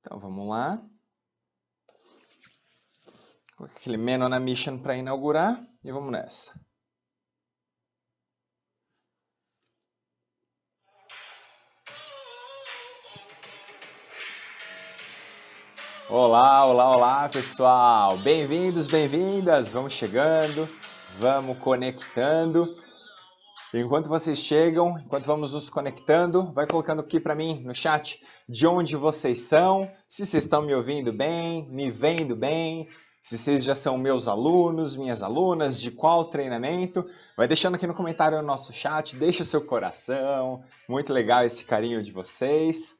Então vamos lá. Coloca aquele Men on a Mission para inaugurar e vamos nessa. Olá, olá, olá pessoal! Bem-vindos, bem-vindas! Vamos chegando, vamos conectando. Enquanto vocês chegam, enquanto vamos nos conectando, vai colocando aqui para mim no chat de onde vocês são, se vocês estão me ouvindo bem, me vendo bem, se vocês já são meus alunos, minhas alunas, de qual treinamento. Vai deixando aqui no comentário no nosso chat, deixa seu coração, muito legal esse carinho de vocês.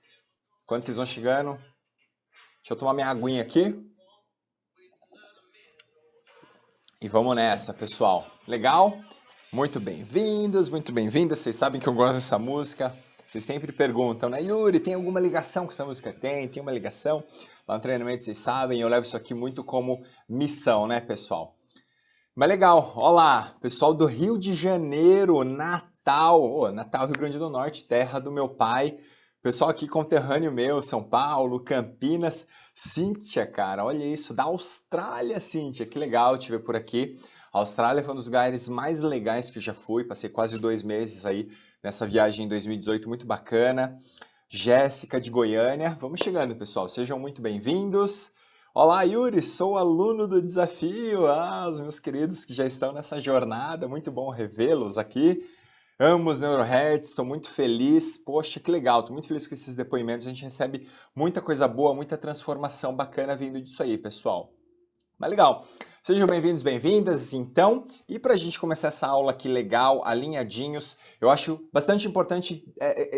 Enquanto vocês vão chegando, deixa eu tomar minha aguinha aqui. E vamos nessa, pessoal. Legal? Muito bem-vindos, muito bem-vindas. Vocês sabem que eu gosto dessa música. Vocês sempre perguntam, né? Yuri, tem alguma ligação com essa música? Tem uma ligação. Lá no treinamento, vocês sabem, eu levo isso aqui muito como missão, né, pessoal? Mas legal, olá, pessoal do Rio de Janeiro, Natal, Natal, Rio Grande do Norte, terra do meu pai. Pessoal aqui conterrâneo meu, São Paulo, Campinas. Cíntia, cara, olha isso, da Austrália, Cíntia, que legal te ver por aqui. A Austrália foi um dos lugares mais legais que eu já fui, passei quase 2 meses aí nessa viagem em 2018, muito bacana. Jéssica de Goiânia, vamos chegando, pessoal, sejam muito bem-vindos. Olá, Yuri, sou aluno do desafio. Os meus queridos que já estão nessa jornada, muito bom revê-los aqui. Amo os Neurohertz, estou muito feliz. Poxa, que legal, estou muito feliz com esses depoimentos. A gente recebe muita coisa boa, muita transformação bacana vindo disso aí, pessoal. Mas legal, sejam bem-vindos, bem-vindas, então. E para a gente começar essa aula aqui legal, alinhadinhos, eu acho bastante importante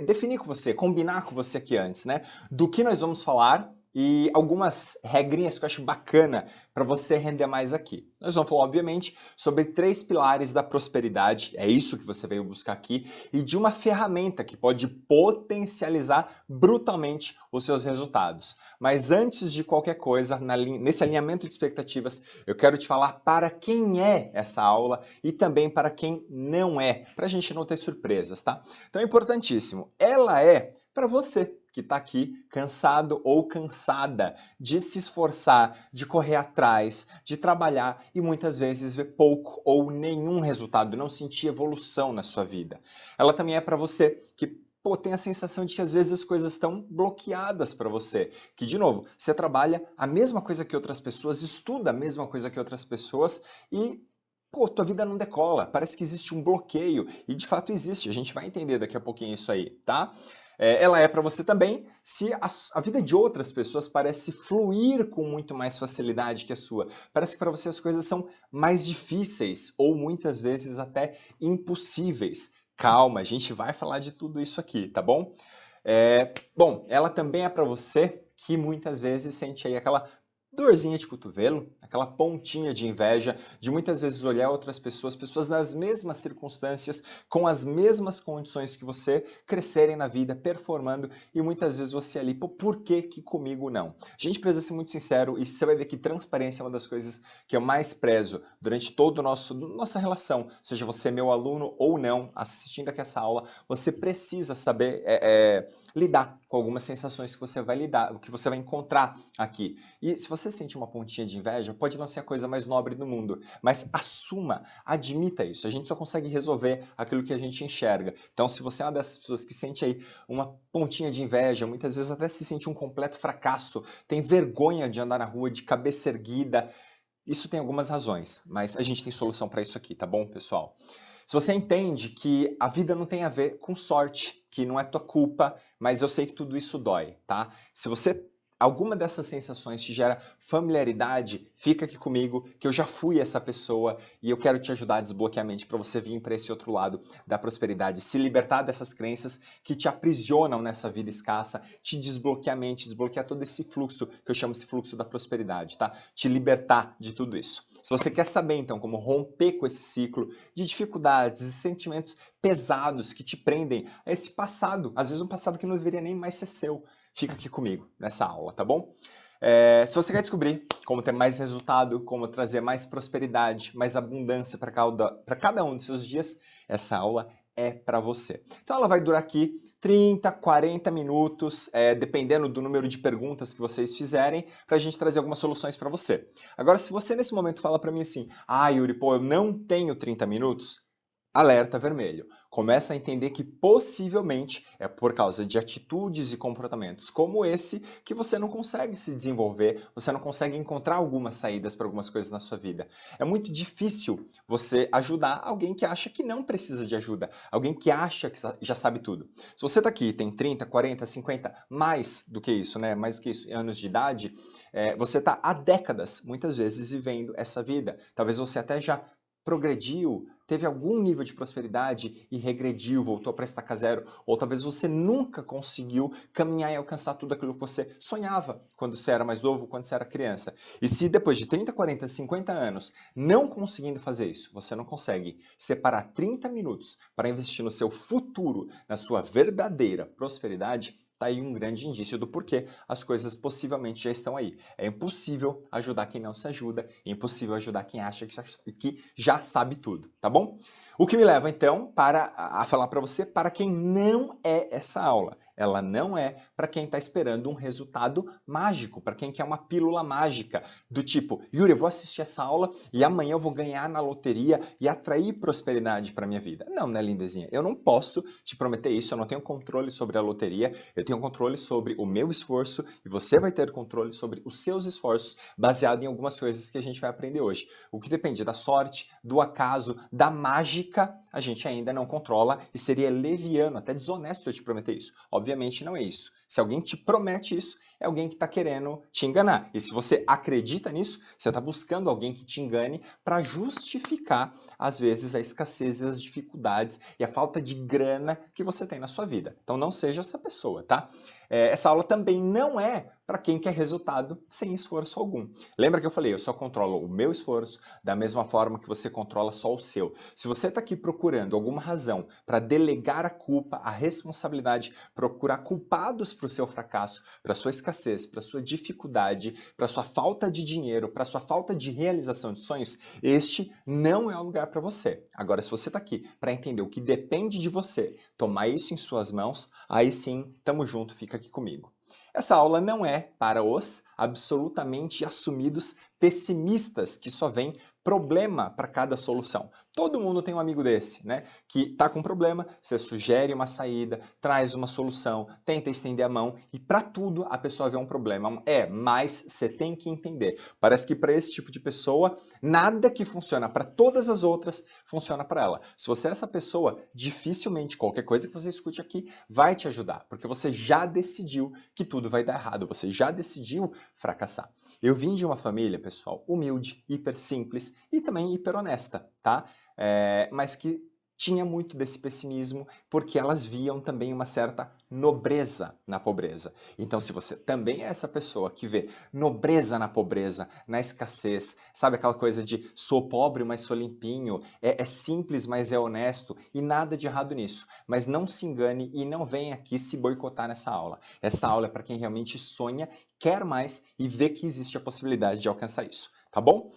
definir com você, combinar com você aqui antes, né? Do que nós vamos falar e algumas regrinhas que eu acho bacana para você render mais aqui. Nós vamos falar, obviamente, sobre 3 pilares da prosperidade, é isso que você veio buscar aqui, e de uma ferramenta que pode potencializar brutalmente os seus resultados. Mas antes de qualquer coisa, nesse alinhamento de expectativas, eu quero te falar para quem é essa aula e também para quem não é, para a gente não ter surpresas, tá? Então é importantíssimo, ela é para você que está aqui cansado ou cansada de se esforçar, de correr atrás, de trabalhar e muitas vezes ver pouco ou nenhum resultado, não sentir evolução na sua vida. Ela também é para você que tem a sensação de que às vezes as coisas estão bloqueadas para você. Que, de novo, você trabalha a mesma coisa que outras pessoas, estuda a mesma coisa que outras pessoas e tua vida não decola, parece que existe um bloqueio, e de fato existe, a gente vai entender daqui a pouquinho isso aí, tá? Ela é para você também se a vida de outras pessoas parece fluir com muito mais facilidade que a sua. Parece que para você as coisas são mais difíceis ou muitas vezes até impossíveis. Calma, a gente vai falar de tudo isso aqui, tá bom? Bom, ela também é para você que muitas vezes sente aí aquela dorzinha de cotovelo, aquela pontinha de inveja, de muitas vezes olhar outras pessoas, pessoas nas mesmas circunstâncias, com as mesmas condições que você, crescerem na vida, performando, e muitas vezes você ali, por que que comigo não? A gente precisa ser muito sincero e você vai ver que transparência é uma das coisas que eu mais prezo durante toda nossa relação, seja você meu aluno ou não, assistindo aqui essa aula, você precisa saber lidar com algumas sensações que você vai lidar, que você vai encontrar aqui. E se você sente uma pontinha de inveja, pode não ser a coisa mais nobre do mundo, mas assuma, admita isso. A gente só consegue resolver aquilo que a gente enxerga. Então, se você é uma dessas pessoas que sente aí uma pontinha de inveja, muitas vezes até se sente um completo fracasso, tem vergonha de andar na rua de cabeça erguida, isso tem algumas razões, mas a gente tem solução para isso aqui, tá bom, pessoal? Se você entende que a vida não tem a ver com sorte, que não é tua culpa, mas eu sei que tudo isso dói, tá? Se você alguma dessas sensações te gera familiaridade, fica aqui comigo, que eu já fui essa pessoa e eu quero te ajudar a desbloquear a mente para você vir para esse outro lado da prosperidade, se libertar dessas crenças que te aprisionam nessa vida escassa, te desbloquear a mente, desbloquear todo esse fluxo, que eu chamo esse fluxo da prosperidade, tá? Te libertar de tudo isso. Se você quer saber, então, como romper com esse ciclo de dificuldades e sentimentos pesados que te prendem a esse passado, às vezes um passado que não deveria nem mais ser seu, fica aqui comigo nessa aula, tá bom? Se você quer descobrir como ter mais resultado, como trazer mais prosperidade, mais abundância para cada um dos seus dias, essa aula é para você. Então ela vai durar aqui 30, 40 minutos, dependendo do número de perguntas que vocês fizerem, para a gente trazer algumas soluções para você. Agora, se você nesse momento fala para mim assim, Yuri, pô, eu não tenho 30 minutos, alerta vermelho. Começa a entender que possivelmente é por causa de atitudes e comportamentos como esse que você não consegue se desenvolver, você não consegue encontrar algumas saídas para algumas coisas na sua vida. É muito difícil você ajudar alguém que acha que não precisa de ajuda, alguém que acha que já sabe tudo. Se você está aqui e tem 30, 40, 50, mais do que isso, né? Mais do que isso, anos de idade, você está há décadas, muitas vezes, vivendo essa vida. Talvez você até já progrediu, teve algum nível de prosperidade e regrediu, voltou para estaca zero, ou talvez você nunca conseguiu caminhar e alcançar tudo aquilo que você sonhava quando você era mais novo, quando você era criança. E se depois de 30, 40, 50 anos não conseguindo fazer isso, você não consegue separar 30 minutos para investir no seu futuro, na sua verdadeira prosperidade, tá aí um grande indício do porquê as coisas possivelmente já estão aí. É impossível ajudar quem não se ajuda, é impossível ajudar quem acha que já sabe tudo, tá bom? O que me leva então a falar para você para quem não é essa aula. Ela não é para quem está esperando um resultado mágico, para quem quer uma pílula mágica, do tipo, Yuri, eu vou assistir essa aula e amanhã eu vou ganhar na loteria e atrair prosperidade para minha vida. Não, né, lindezinha? Eu não posso te prometer isso, eu não tenho controle sobre a loteria, eu tenho controle sobre o meu esforço e você vai ter controle sobre os seus esforços baseado em algumas coisas que a gente vai aprender hoje. O que depende da sorte, do acaso, da mágica, a gente ainda não controla e seria leviano, até desonesto eu te prometer isso. Obviamente não é isso. Se alguém te promete isso, é alguém que está querendo te enganar. E se você acredita nisso, você está buscando alguém que te engane para justificar, às vezes, a escassez e as dificuldades e a falta de grana que você tem na sua vida. Então não seja essa pessoa, tá? Essa aula também não é para quem quer resultado sem esforço algum. Lembra que eu falei, eu só controlo o meu esforço da mesma forma que você controla só o seu. Se você está aqui procurando alguma razão para delegar a culpa, a responsabilidade, procurar culpados para o seu fracasso, para a sua escassez, para a sua dificuldade, para a sua falta de dinheiro, para a sua falta de realização de sonhos, este não é o lugar para você. Agora, se você está aqui para entender o que depende de você, tomar isso em suas mãos, aí sim, tamo junto, fica aqui comigo. Essa aula não é para os absolutamente assumidos pessimistas que só veem problema para cada solução. Todo mundo tem um amigo desse, né? Que tá com problema, você sugere uma saída, traz uma solução, tenta estender a mão e para tudo a pessoa vê um problema. Mas você tem que entender. Parece que para esse tipo de pessoa, nada que funciona para todas as outras funciona para ela. Se você é essa pessoa, dificilmente qualquer coisa que você escute aqui vai te ajudar, porque você já decidiu que tudo vai dar errado, você já decidiu fracassar. Eu vim de uma família, pessoal, humilde, hiper simples e também hiper honesta, tá? Mas que tinha muito desse pessimismo porque elas viam também uma certa nobreza na pobreza. Então, se você também é essa pessoa que vê nobreza na pobreza, na escassez, sabe aquela coisa de sou pobre, mas sou limpinho, é simples, mas é honesto e nada de errado nisso. Mas não se engane e não venha aqui se boicotar nessa aula. Essa aula é para quem realmente sonha, quer mais e vê que existe a possibilidade de alcançar isso, tá bom?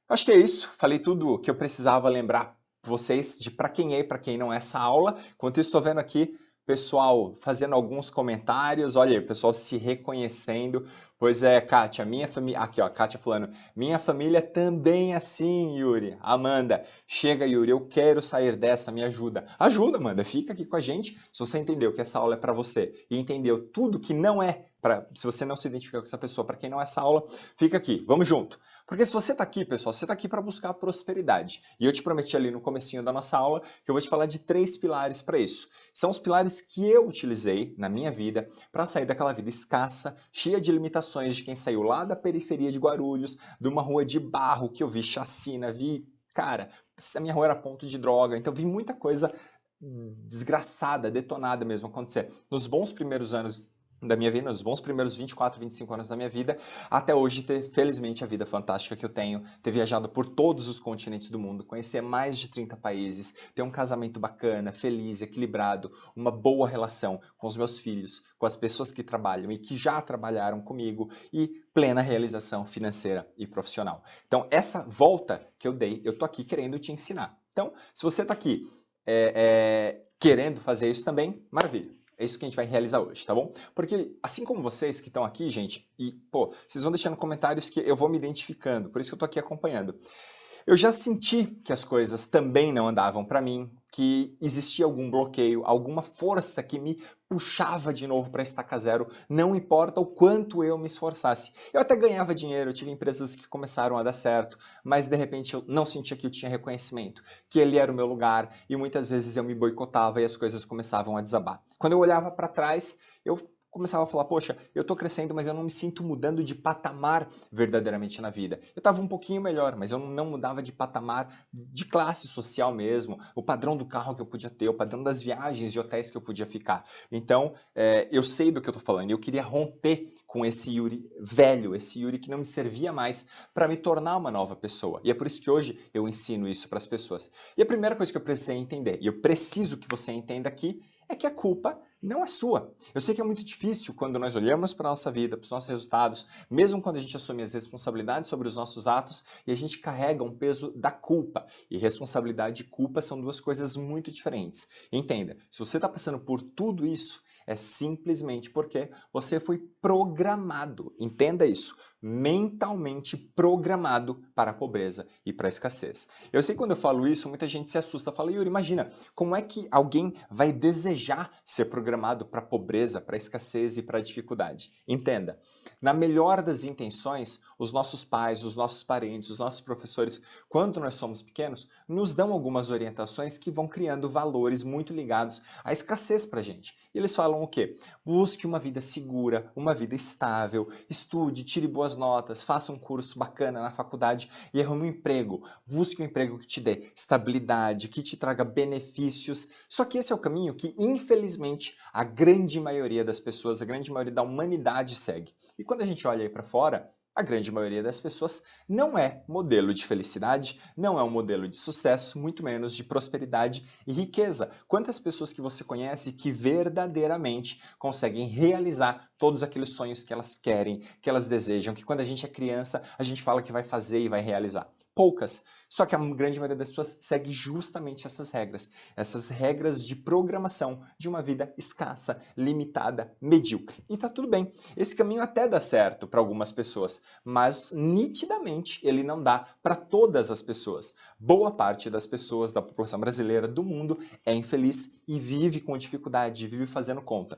Acho que é isso, falei tudo que eu precisava lembrar vocês de para quem é e para quem não é essa aula. Enquanto isso, estou vendo aqui pessoal fazendo alguns comentários, olha aí, o pessoal se reconhecendo. Pois é, Kátia, minha família... Aqui, ó, Kátia falando. Minha família também é assim, Yuri. Amanda, chega, Yuri, eu quero sair dessa, me ajuda. Ajuda, Amanda, fica aqui com a gente. Se você entendeu que essa aula é para você e entendeu tudo que não é, se você não se identifica com essa pessoa, para quem não é essa aula, fica aqui, vamos junto. Porque se você está aqui, pessoal, você está aqui para buscar prosperidade. E eu te prometi ali no comecinho da nossa aula que eu vou te falar de 3 pilares para isso. São os pilares que eu utilizei na minha vida para sair daquela vida escassa, cheia de limitações de quem saiu lá da periferia de Guarulhos, de uma rua de barro que eu vi chacina, cara, a minha rua era ponto de droga, então vi muita coisa desgraçada, detonada mesmo acontecer. Nos bons primeiros anos da minha vida, nos bons primeiros 24, 25 anos da minha vida, até hoje ter, felizmente, a vida fantástica que eu tenho, ter viajado por todos os continentes do mundo, conhecer mais de 30 países, ter um casamento bacana, feliz, equilibrado, uma boa relação com os meus filhos, com as pessoas que trabalham e que já trabalharam comigo e plena realização financeira e profissional. Então, essa volta que eu dei, eu tô aqui querendo te ensinar. Então, se você tá aqui querendo fazer isso também, maravilha. É isso que a gente vai realizar hoje, tá bom? Porque assim como vocês que estão aqui, gente, e pô, vocês vão deixando comentários que eu vou me identificando, por isso que eu tô aqui acompanhando. Eu já senti que as coisas também não andavam para mim, que existia algum bloqueio, alguma força que me puxava de novo para estaca zero, não importa o quanto eu me esforçasse. Eu até ganhava dinheiro, eu tive empresas que começaram a dar certo, mas de repente eu não sentia que eu tinha reconhecimento, que ele era o meu lugar e muitas vezes eu me boicotava e as coisas começavam a desabar. Quando eu olhava para trás, eu começava a falar, poxa, eu tô crescendo, mas eu não me sinto mudando de patamar verdadeiramente na vida. Eu estava um pouquinho melhor, mas eu não mudava de patamar, de classe social mesmo, o padrão do carro que eu podia ter, o padrão das viagens de hotéis que eu podia ficar. Então, eu sei do que eu tô falando, eu queria romper com esse Yuri velho, esse Yuri que não me servia mais para me tornar uma nova pessoa. E é por isso que hoje eu ensino isso para as pessoas. E a primeira coisa que eu precisei entender, e eu preciso que você entenda aqui, é que a culpa não é sua. Eu sei que é muito difícil quando nós olhamos para a nossa vida, para os nossos resultados, mesmo quando a gente assume as responsabilidades sobre os nossos atos e a gente carrega um peso da culpa. E responsabilidade e culpa são duas coisas muito diferentes. Entenda, se você está passando por tudo isso, é simplesmente porque você foi programado. Entenda isso. Mentalmente programado para a pobreza e para a escassez. Eu sei que quando eu falo isso, muita gente se assusta. Fala, Yuri, imagina, como é que alguém vai desejar ser programado para a pobreza, para a escassez e para a dificuldade? Entenda, na melhor das intenções, os nossos pais, os nossos parentes, os nossos professores, quando nós somos pequenos, nos dão algumas orientações que vão criando valores muito ligados à escassez para a gente. E eles falam o quê? Busque uma vida segura, uma vida estável, estude, tire boas notas, faça um curso bacana na faculdade e arrume um emprego. Busque um emprego que te dê estabilidade, que te traga benefícios. Só que esse é o caminho que, infelizmente, a grande maioria das pessoas, a grande maioria da humanidade segue. E quando a gente olha aí para fora, a grande maioria das pessoas não é modelo de felicidade, não é um modelo de sucesso, muito menos de prosperidade e riqueza. Quantas pessoas que você conhece que verdadeiramente conseguem realizar todos aqueles sonhos que elas querem, que elas desejam, que quando a gente é criança, a gente fala que vai fazer e vai realizar? Poucas. Só que a grande maioria das pessoas segue justamente essas regras de programação de uma vida escassa, limitada, medíocre. E tá tudo bem. Esse caminho até dá certo para algumas pessoas, mas nitidamente ele não dá para todas as pessoas. Boa parte das pessoas da população brasileira do mundo é infeliz e vive com dificuldade, vive fazendo conta.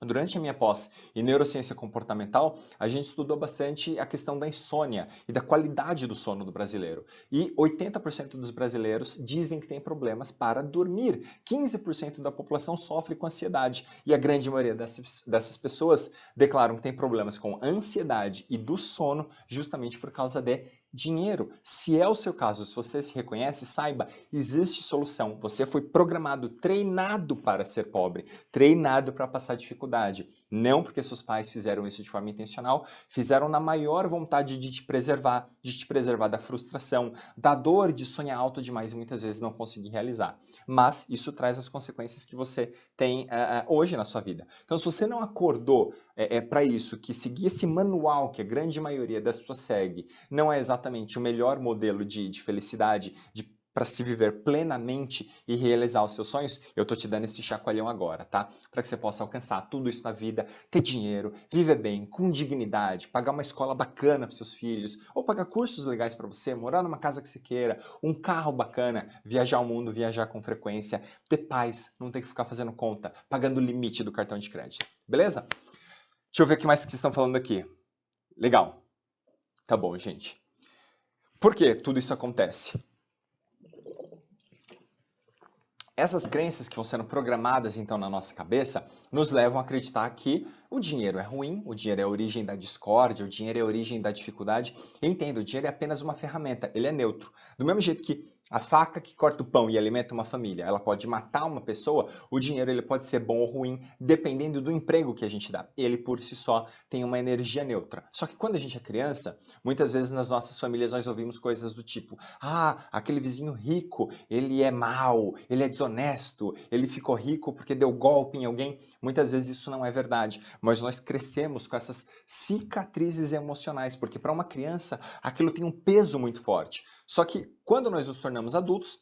Durante a minha pós em neurociência comportamental, a gente estudou bastante a questão da insônia e da qualidade do sono do brasileiro. E 80% dos brasileiros dizem que têm problemas para dormir. 15% da população sofre com ansiedade. E a grande maioria dessas pessoas declaram que tem problemas com ansiedade e do sono justamente por causa de dinheiro. Se é o seu caso, se você se reconhece, saiba, existe solução. Você foi programado, treinado para ser pobre, treinado para passar dificuldade. Não porque seus pais fizeram isso de forma intencional, fizeram na maior vontade de te preservar da frustração, da dor de sonhar alto demais e muitas vezes não conseguir realizar. Mas isso traz as consequências que você tem hoje na sua vida. Então, se você não acordou para isso, que seguir esse manual que a grande maioria das pessoas segue, não é exatamente o melhor modelo de felicidade, para se viver plenamente e realizar os seus sonhos, eu tô te dando esse chacoalhão agora, tá? Para que você possa alcançar tudo isso na vida, ter dinheiro, viver bem, com dignidade, pagar uma escola bacana para seus filhos, ou pagar cursos legais para você, morar numa casa que você queira, um carro bacana, viajar o mundo, viajar com frequência, ter paz, não ter que ficar fazendo conta, pagando o limite do cartão de crédito. Beleza? Deixa eu ver o que mais que vocês estão falando aqui. Legal. Tá bom, gente. Por que tudo isso acontece? Essas crenças que vão sendo programadas então na nossa cabeça nos levam a acreditar que o dinheiro é ruim, o dinheiro é a origem da discórdia, o dinheiro é a origem da dificuldade. Entenda, o dinheiro é apenas uma ferramenta, ele é neutro. Do mesmo jeito que a faca que corta o pão e alimenta uma família, ela pode matar uma pessoa, o dinheiro ele pode ser bom ou ruim, dependendo do emprego que a gente dá. Ele por si só tem uma energia neutra. Só que quando a gente é criança, muitas vezes nas nossas famílias nós ouvimos coisas do tipo: ah, aquele vizinho rico, ele é mau, ele é desonesto, ele ficou rico porque deu golpe em alguém. Muitas vezes isso não é verdade, mas nós crescemos com essas cicatrizes emocionais, porque para uma criança aquilo tem um peso muito forte. Só que quando nós nos tornamos adultos,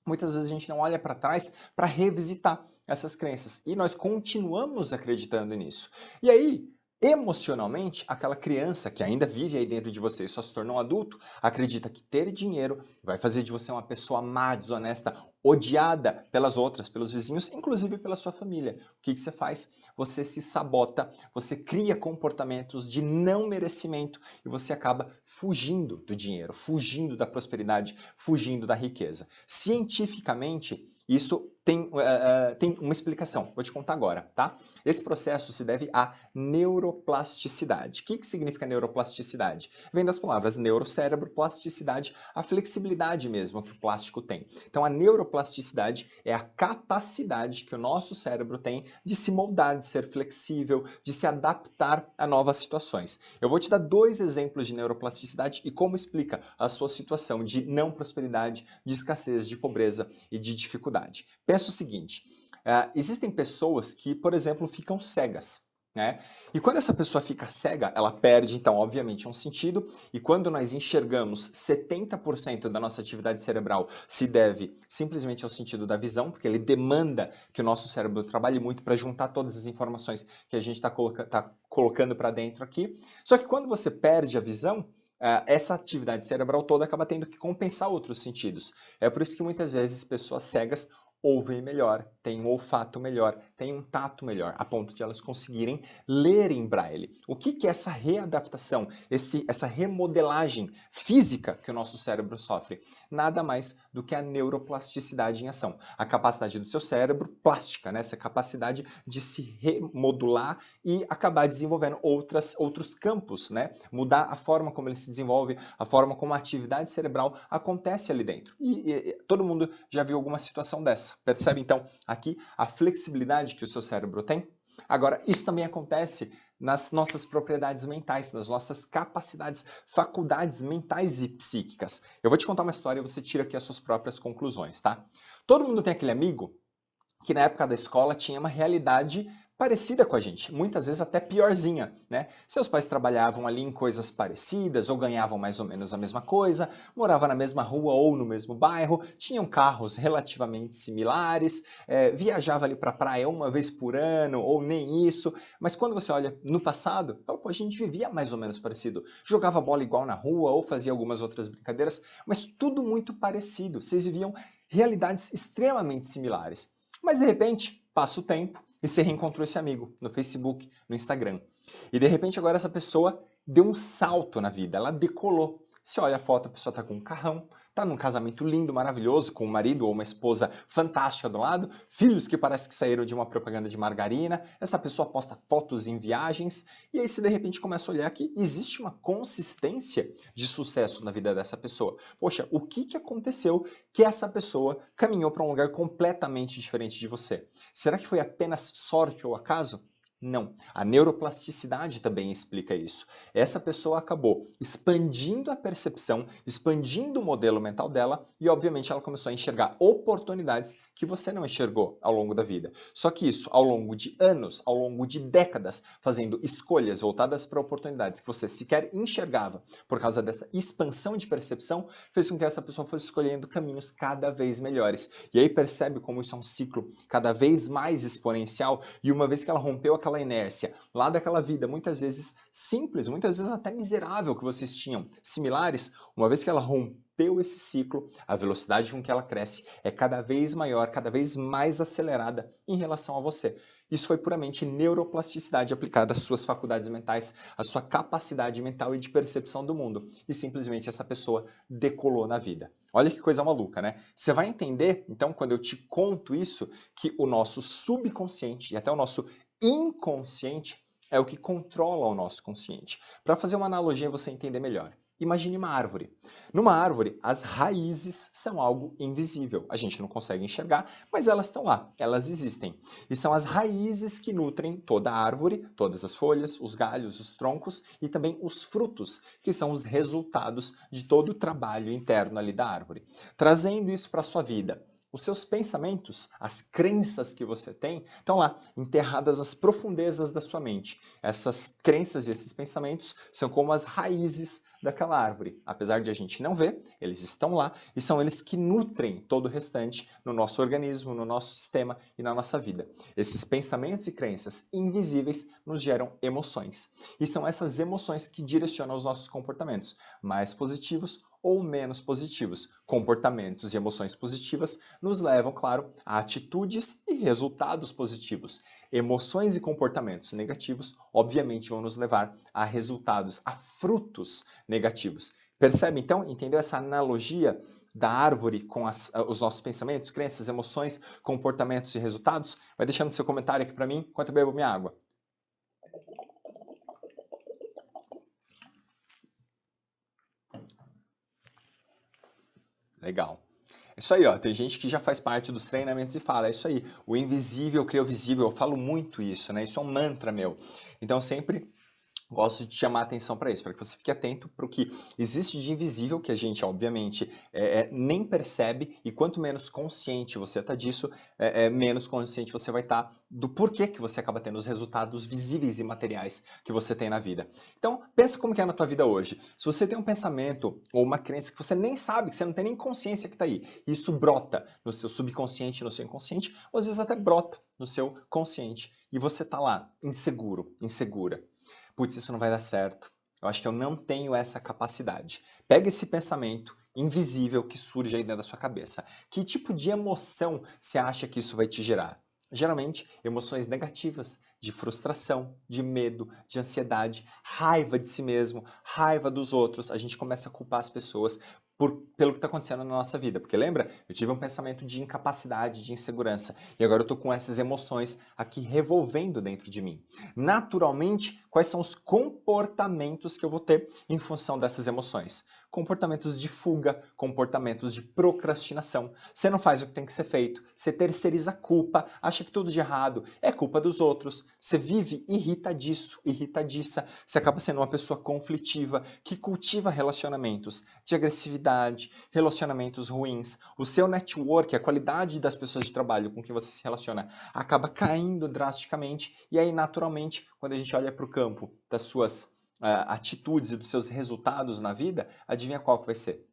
muitas vezes a gente não olha para trás para revisitar essas crenças e nós continuamos acreditando nisso. E aí, emocionalmente, aquela criança que ainda vive aí dentro de você e só se tornou um adulto, acredita que ter dinheiro vai fazer de você uma pessoa má, desonesta, odiada pelas outras, pelos vizinhos, inclusive pela sua família. O que você faz? Você se sabota, você cria comportamentos de não merecimento e você acaba fugindo do dinheiro, fugindo da prosperidade, fugindo da riqueza. Cientificamente, isso tem uma explicação, vou te contar agora, tá? Esse processo se deve à neuroplasticidade. O que significa neuroplasticidade? Vem das palavras neurocérebro, plasticidade, a flexibilidade mesmo que o plástico tem. Então a neuroplasticidade é a capacidade que o nosso cérebro tem de se moldar, de ser flexível, de se adaptar a novas situações. Eu vou te dar 2 exemplos de neuroplasticidade e como explica a sua situação de não prosperidade, de escassez, de pobreza e de dificuldade. Pensa o seguinte, existem pessoas que, por exemplo, ficam cegas, né? E quando essa pessoa fica cega, ela perde, então, obviamente, um sentido, e quando nós enxergamos 70% da nossa atividade cerebral se deve simplesmente ao sentido da visão, porque ele demanda que o nosso cérebro trabalhe muito para juntar todas as informações que a gente está colocando para dentro aqui. Só que quando você perde a visão, essa atividade cerebral toda acaba tendo que compensar outros sentidos. É por isso que muitas vezes pessoas cegas ouvem melhor, têm um olfato melhor, têm um tato melhor, a ponto de elas conseguirem ler em braille. O que é essa readaptação, essa remodelagem física que o nosso cérebro sofre? Nada mais do que a neuroplasticidade em ação. A capacidade do seu cérebro plástica, né? Essa capacidade de se remodular e acabar desenvolvendo outros campos, né? Mudar a forma como ele se desenvolve, a forma como a atividade cerebral acontece ali dentro. E todo mundo já viu alguma situação dessa. Percebe então aqui a flexibilidade que o seu cérebro tem? Agora, isso também acontece nas nossas propriedades mentais, nas nossas capacidades, faculdades mentais e psíquicas. Eu vou te contar uma história e você tira aqui as suas próprias conclusões, tá? Todo mundo tem aquele amigo que na época da escola tinha uma realidade parecida com a gente, muitas vezes até piorzinha, né? Seus pais trabalhavam ali em coisas parecidas ou ganhavam mais ou menos a mesma coisa, moravam na mesma rua ou no mesmo bairro, tinham carros relativamente similares, viajava ali para a praia uma vez por ano ou nem isso, mas quando você olha no passado, pô, a gente vivia mais ou menos parecido, jogava bola igual na rua ou fazia algumas outras brincadeiras, mas tudo muito parecido, vocês viviam realidades extremamente similares. Mas de repente, passa o tempo e você reencontrou esse amigo no Facebook, no Instagram. E de repente agora essa pessoa deu um salto na vida, ela decolou. Você olha a foto, a pessoa está com um carrão, está num casamento lindo, maravilhoso, com um marido ou uma esposa fantástica do lado, filhos que parece que saíram de uma propaganda de margarina, essa pessoa posta fotos em viagens, e aí você de repente começa a olhar que existe uma consistência de sucesso na vida dessa pessoa. Poxa, o que aconteceu que essa pessoa caminhou para um lugar completamente diferente de você? Será que foi apenas sorte ou acaso? Não. A neuroplasticidade também explica isso. Essa pessoa acabou expandindo a percepção, expandindo o modelo mental dela e, obviamente, ela começou a enxergar oportunidades que você não enxergou ao longo da vida. Só que isso, ao longo de anos, ao longo de décadas, fazendo escolhas voltadas para oportunidades que você sequer enxergava por causa dessa expansão de percepção, fez com que essa pessoa fosse escolhendo caminhos cada vez melhores. E aí percebe como isso é um ciclo cada vez mais exponencial e uma vez que ela rompeu aquela inércia lá daquela vida, muitas vezes simples, muitas vezes até miserável que vocês tinham, similares, uma vez que ela rompeu esse ciclo, a velocidade com que ela cresce é cada vez maior, cada vez mais acelerada em relação a você. Isso foi puramente neuroplasticidade aplicada às suas faculdades mentais, à sua capacidade mental e de percepção do mundo. E simplesmente essa pessoa decolou na vida. Olha que coisa maluca, né? Você vai entender, então, quando eu te conto isso, que o nosso subconsciente e até o nosso inconsciente é o que controla o nosso consciente. Para fazer uma analogia e você entender melhor. Imagine uma árvore. Numa árvore, as raízes são algo invisível. A gente não consegue enxergar, mas elas estão lá, elas existem. E são as raízes que nutrem toda a árvore, todas as folhas, os galhos, os troncos e também os frutos, que são os resultados de todo o trabalho interno ali da árvore. Trazendo isso para a sua vida. Os seus pensamentos, as crenças que você tem, estão lá, enterradas nas profundezas da sua mente. Essas crenças e esses pensamentos são como as raízes daquela árvore. Apesar de a gente não ver, eles estão lá e são eles que nutrem todo o restante no nosso organismo, no nosso sistema e na nossa vida. Esses pensamentos e crenças invisíveis nos geram emoções. E são essas emoções que direcionam os nossos comportamentos, mais positivos ou menos positivos. Comportamentos e emoções positivas nos levam, claro, a atitudes e resultados positivos. Emoções e comportamentos negativos, obviamente, vão nos levar a resultados, a frutos negativos. Percebe, então? Entendeu essa analogia da árvore com os nossos pensamentos, crenças, emoções, comportamentos e resultados? Vai deixando seu comentário aqui para mim enquanto eu bebo minha água. Legal. É isso aí, ó. Tem gente que já faz parte dos treinamentos e fala, é isso aí, o invisível cria o visível. Eu falo muito isso, né? Isso é um mantra meu. Então sempre gosto de chamar a atenção para isso, para que você fique atento para o que existe de invisível, que a gente, obviamente, nem percebe, e quanto menos consciente você está disso, menos consciente você vai estar do porquê que você acaba tendo os resultados visíveis e materiais que você tem na vida. Então, pensa como que é na tua vida hoje. Se você tem um pensamento ou uma crença que você nem sabe, que você não tem nem consciência que está aí, e isso brota no seu subconsciente, no seu inconsciente, ou às vezes até brota no seu consciente, e você está lá, inseguro, insegura. Putz, isso não vai dar certo. Eu acho que eu não tenho essa capacidade. Pega esse pensamento invisível que surge aí dentro da sua cabeça. Que tipo de emoção você acha que isso vai te gerar? Geralmente, emoções negativas, de frustração, de medo, de ansiedade, raiva de si mesmo, raiva dos outros. A gente começa a culpar as pessoas pelo que está acontecendo na nossa vida. Porque lembra? Eu tive um pensamento de incapacidade, de insegurança. E agora eu estou com essas emoções aqui revolvendo dentro de mim. Naturalmente, quais são os comportamentos que eu vou ter em função dessas emoções? Comportamentos de fuga, comportamentos de procrastinação. Você não faz o que tem que ser feito, você terceiriza a culpa, acha que tudo de errado é culpa dos outros, você vive irritadiço, irritadiça, você acaba sendo uma pessoa conflitiva, que cultiva relacionamentos de agressividade, relacionamentos ruins. O seu network, a qualidade das pessoas de trabalho com quem você se relaciona, acaba caindo drasticamente, e aí naturalmente, quando a gente olha para o campo das suas atitudes e dos seus resultados na vida, adivinha qual que vai ser?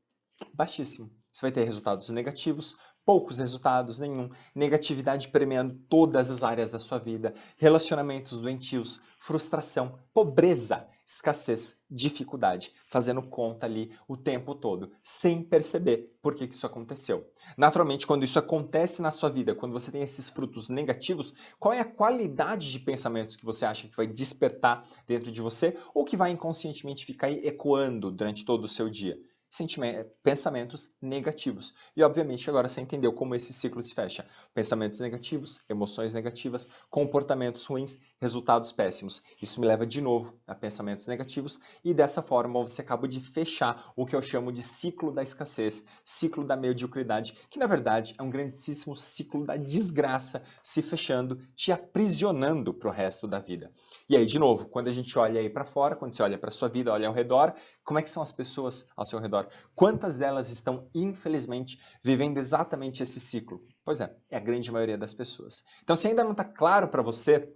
Baixíssimo. Você vai ter resultados negativos, poucos resultados, nenhum, negatividade permeando todas as áreas da sua vida, relacionamentos doentios, frustração, pobreza, escassez, dificuldade, fazendo conta ali o tempo todo, sem perceber por que isso aconteceu. Naturalmente, quando isso acontece na sua vida, quando você tem esses frutos negativos, qual é a qualidade de pensamentos que você acha que vai despertar dentro de você ou que vai inconscientemente ficar aí ecoando durante todo o seu dia? Pensamentos negativos. E obviamente agora você entendeu como esse ciclo se fecha. Pensamentos negativos, emoções negativas, comportamentos ruins, resultados péssimos. Isso me leva de novo a pensamentos negativos e dessa forma você acaba de fechar o que eu chamo de ciclo da escassez, ciclo da mediocridade, que na verdade é um grandíssimo ciclo da desgraça se fechando, te aprisionando para o resto da vida. E aí, de novo, quando a gente olha aí para fora, quando você olha para sua vida, olha ao redor, como é que são as pessoas ao seu redor? Quantas delas estão, infelizmente, vivendo exatamente esse ciclo? Pois é a grande maioria das pessoas. Então, se ainda não está claro para você,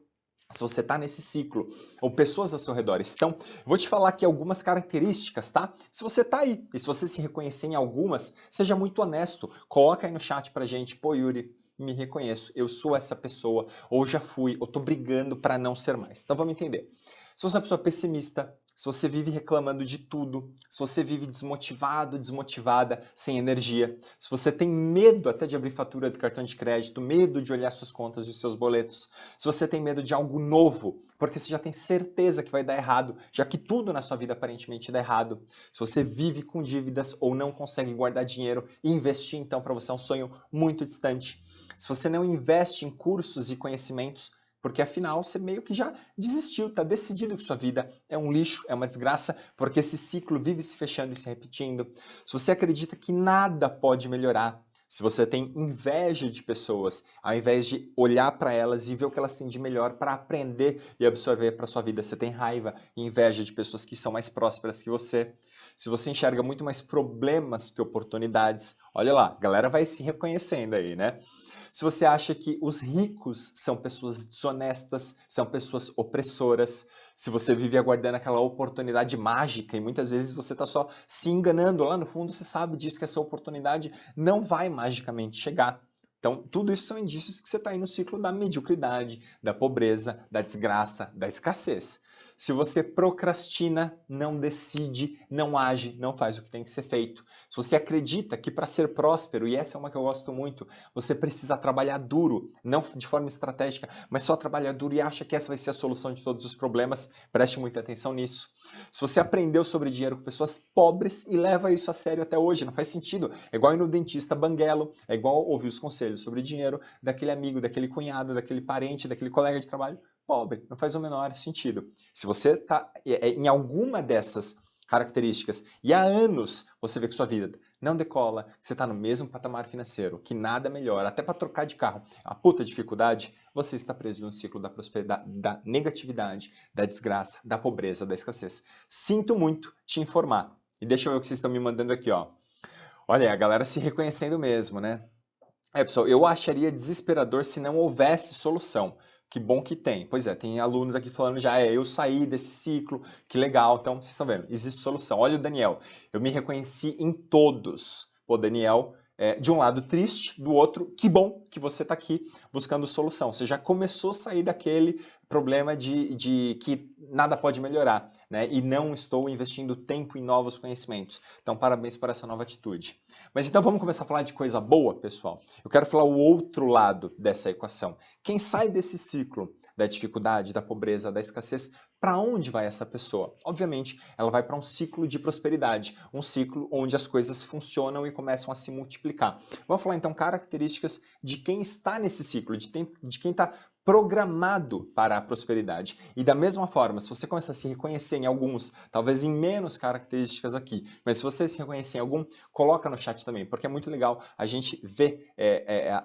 se você está nesse ciclo, ou pessoas ao seu redor estão, vou te falar aqui algumas características, tá? Se você está aí, e se você se reconhecer em algumas, seja muito honesto. Coloca aí no chat pra gente, pô Yuri, me reconheço, eu sou essa pessoa, ou já fui, ou tô brigando para não ser mais. Então vamos entender. Se você é uma pessoa pessimista, se você vive reclamando de tudo, se você vive desmotivado, desmotivada, sem energia, se você tem medo até de abrir fatura de cartão de crédito, medo de olhar suas contas e os seus boletos, se você tem medo de algo novo, porque você já tem certeza que vai dar errado, já que tudo na sua vida aparentemente dá errado, se você vive com dívidas ou não consegue guardar dinheiro e investir, então para você é um sonho muito distante, se você não investe em cursos e conhecimentos, porque afinal você meio que já desistiu, está decidido que sua vida é um lixo, é uma desgraça, porque esse ciclo vive se fechando e se repetindo. Se você acredita que nada pode melhorar, se você tem inveja de pessoas, ao invés de olhar para elas e ver o que elas têm de melhor para aprender e absorver para sua vida, você tem raiva e inveja de pessoas que são mais prósperas que você. Se você enxerga muito mais problemas que oportunidades, olha lá, a galera vai se reconhecendo aí, né? Se você acha que os ricos são pessoas desonestas, são pessoas opressoras, se você vive aguardando aquela oportunidade mágica e muitas vezes você está só se enganando, lá no fundo você sabe disso, que essa oportunidade não vai magicamente chegar. Então, tudo isso são indícios que você está aí no ciclo da mediocridade, da pobreza, da desgraça, da escassez. Se você procrastina, não decide, não age, não faz o que tem que ser feito. Se você acredita que para ser próspero, e essa é uma que eu gosto muito, você precisa trabalhar duro, não de forma estratégica, mas só trabalhar duro e acha que essa vai ser a solução de todos os problemas, preste muita atenção nisso. Se você aprendeu sobre dinheiro com pessoas pobres e leva isso a sério até hoje, não faz sentido. É igual ir no dentista banguelo, é igual ouvir os conselhos sobre dinheiro daquele amigo, daquele cunhado, daquele parente, daquele colega de trabalho pobre, não faz o menor sentido. Se você está em alguma dessas características e há anos você vê que sua vida não decola, que você está no mesmo patamar financeiro, que nada melhora, até para trocar de carro, a puta dificuldade, você está preso no ciclo da prosperidade, da negatividade, da desgraça, da pobreza, da escassez. Sinto muito te informar. E deixa eu ver o que vocês estão me mandando aqui, ó. Olha aí, a galera se reconhecendo mesmo, né? Pessoal, eu acharia desesperador se não houvesse solução. Que bom que tem. Pois é, tem alunos aqui falando já, eu saí desse ciclo, que legal. Então, vocês estão vendo, existe solução. Olha o Daniel, eu me reconheci em todos. Pô, Daniel, de um lado triste, do outro, que bom que você está aqui buscando solução. Você já começou a sair daquele problema de que nada pode melhorar, né? E não estou investindo tempo em novos conhecimentos. Então, parabéns por essa nova atitude. Mas então vamos começar a falar de coisa boa, pessoal? Eu quero falar o outro lado dessa equação. Quem sai desse ciclo da dificuldade, da pobreza, da escassez, para onde vai essa pessoa? Obviamente, ela vai para um ciclo de prosperidade, um ciclo onde as coisas funcionam e começam a se multiplicar. Vamos falar então características de quem está nesse ciclo, de quem está programado para a prosperidade. E da mesma forma, se você começar a se reconhecer em alguns, talvez em menos características aqui, mas se você se reconhecer em algum, coloca no chat também, porque é muito legal a gente ver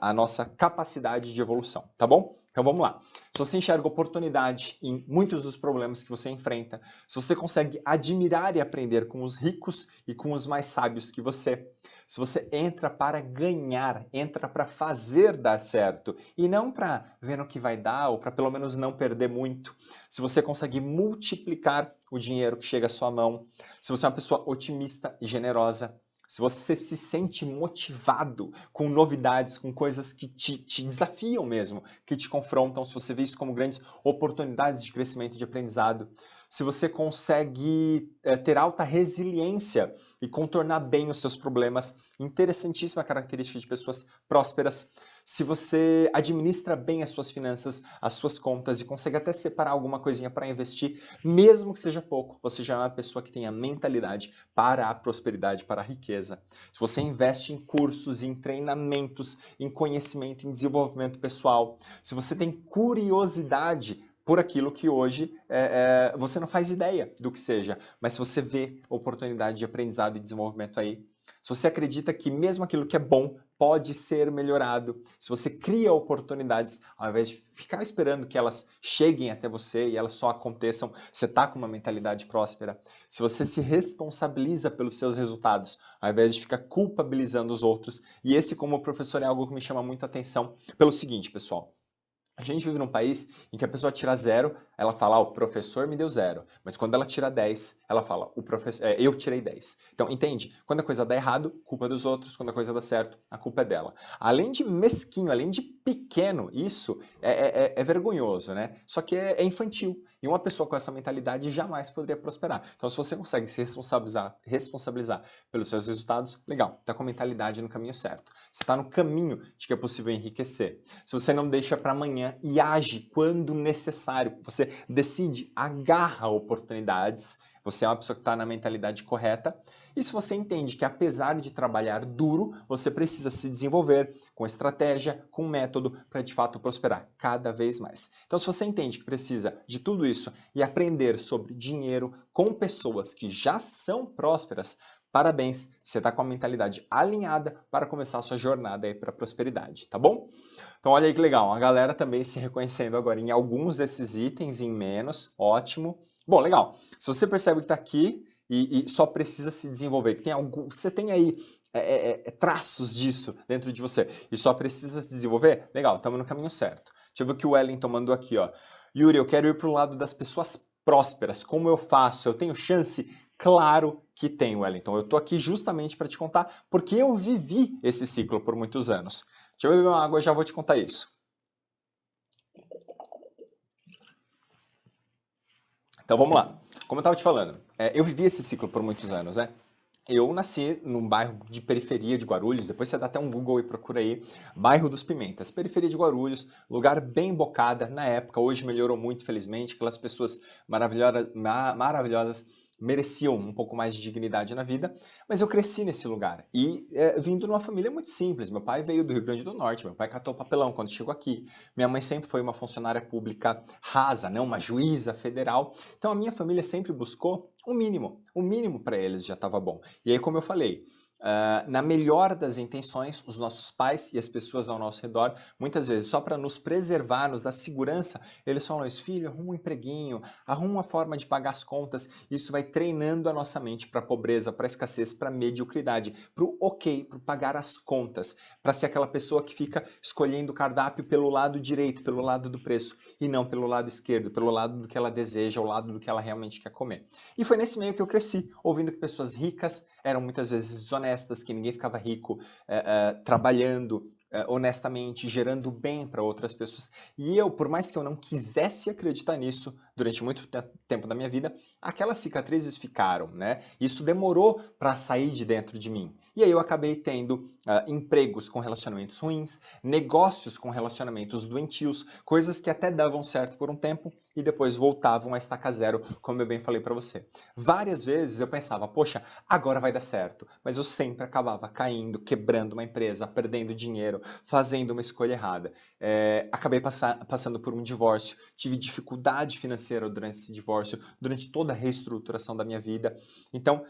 a nossa capacidade de evolução, tá bom? Então vamos lá. Se você enxerga oportunidade em muitos dos problemas que você enfrenta, se você consegue admirar e aprender com os ricos e com os mais sábios que você, se você entra para ganhar, entra para fazer dar certo e não para ver no que vai dar ou para pelo menos não perder muito, se você consegue multiplicar o dinheiro que chega à sua mão, se você é uma pessoa otimista e generosa, se você se sente motivado com novidades, com coisas que te desafiam mesmo, que te confrontam, se você vê isso como grandes oportunidades de crescimento e de aprendizado, se você consegue ter alta resiliência e contornar bem os seus problemas, interessantíssima característica de pessoas prósperas, se você administra bem as suas finanças, as suas contas e consegue até separar alguma coisinha para investir, mesmo que seja pouco, você já é uma pessoa que tem a mentalidade para a prosperidade, para a riqueza. Se você investe em cursos, em treinamentos, em conhecimento, em desenvolvimento pessoal, se você tem curiosidade por aquilo que hoje você não faz ideia do que seja, mas se você vê oportunidade de aprendizado e desenvolvimento aí, se você acredita que mesmo aquilo que é bom pode ser melhorado, se você cria oportunidades, ao invés de ficar esperando que elas cheguem até você e elas só aconteçam, você está com uma mentalidade próspera, se você se responsabiliza pelos seus resultados, ao invés de ficar culpabilizando os outros, e esse como professor é algo que me chama muita atenção pelo seguinte, pessoal. A gente vive num país em que a pessoa tira 0, ela fala, o professor me deu 0. Mas quando ela tira 10, ela fala, eu tirei 10. Então, entende? Quando a coisa dá errado, culpa dos outros. Quando a coisa dá certo, a culpa é dela. Além de mesquinho, além de pequeno, isso é vergonhoso, né? Só que é infantil. E uma pessoa com essa mentalidade jamais poderia prosperar. Então, se você consegue se responsabilizar pelos seus resultados, legal, está com a mentalidade no caminho certo. Você está no caminho de que é possível enriquecer. Se você não deixa para amanhã e age quando necessário, você decide, agarra oportunidades, você é uma pessoa que está na mentalidade correta, e se você entende que apesar de trabalhar duro, você precisa se desenvolver com estratégia, com método, para de fato prosperar cada vez mais. Então se você entende que precisa de tudo isso e aprender sobre dinheiro com pessoas que já são prósperas, parabéns, você está com a mentalidade alinhada para começar a sua jornada aí para a prosperidade, tá bom? Então olha aí que legal, a galera também se reconhecendo agora em alguns desses itens, em menos, ótimo. Bom, legal. Se você percebe que está aqui, e só precisa se desenvolver. Tem algum, você tem aí traços disso dentro de você e só precisa se desenvolver? Legal, estamos no caminho certo. Deixa eu ver o que o Wellington mandou aqui, ó. Yuri, eu quero ir para o lado das pessoas prósperas. Como eu faço? Eu tenho chance? Claro que tenho, Wellington. Eu tô aqui justamente para te contar porque eu vivi esse ciclo por muitos anos. Deixa eu beber uma água, já vou te contar isso. Então vamos lá. Como eu estava te falando, eu vivi esse ciclo por muitos anos, né? Eu nasci num bairro de periferia de Guarulhos, depois você dá até um Google e procura aí, bairro dos Pimentas, periferia de Guarulhos, lugar bem bocada na época, hoje melhorou muito, felizmente, aquelas pessoas maravilhosas mereciam um pouco mais de dignidade na vida, mas eu cresci nesse lugar e vindo numa família muito simples, meu pai veio do Rio Grande do Norte, meu pai catou papelão quando chegou aqui, minha mãe sempre foi uma funcionária pública rasa, né, uma juíza federal, então a minha família sempre buscou o mínimo para eles já estava bom. E aí, como eu falei, na melhor das intenções, os nossos pais e as pessoas ao nosso redor, muitas vezes só para nos preservar, nos dar segurança, eles falam isso, filho, arruma um empreguinho, arruma uma forma de pagar as contas, isso vai treinando a nossa mente para a pobreza, para a escassez, para a mediocridade, para o ok, para pagar as contas, para ser aquela pessoa que fica escolhendo o cardápio pelo lado direito, pelo lado do preço, e não pelo lado esquerdo, pelo lado do que ela deseja, o lado do que ela realmente quer comer. E foi nesse meio que eu cresci, ouvindo que pessoas ricas eram muitas vezes desonestas, que ninguém ficava rico trabalhando honestamente, gerando bem para outras pessoas. E eu, por mais que eu não quisesse acreditar nisso durante muito tempo da minha vida, aquelas cicatrizes ficaram, né? Isso demorou para sair de dentro de mim. E aí eu acabei tendo empregos com relacionamentos ruins, negócios com relacionamentos doentios, coisas que até davam certo por um tempo e depois voltavam a estaca zero, como eu bem falei para você. Várias vezes eu pensava, poxa, agora vai dar certo, mas eu sempre acabava caindo, quebrando uma empresa, perdendo dinheiro, fazendo uma escolha errada. Acabei passando por um divórcio, tive dificuldade financeira durante esse divórcio, durante toda a reestruturação da minha vida. Então,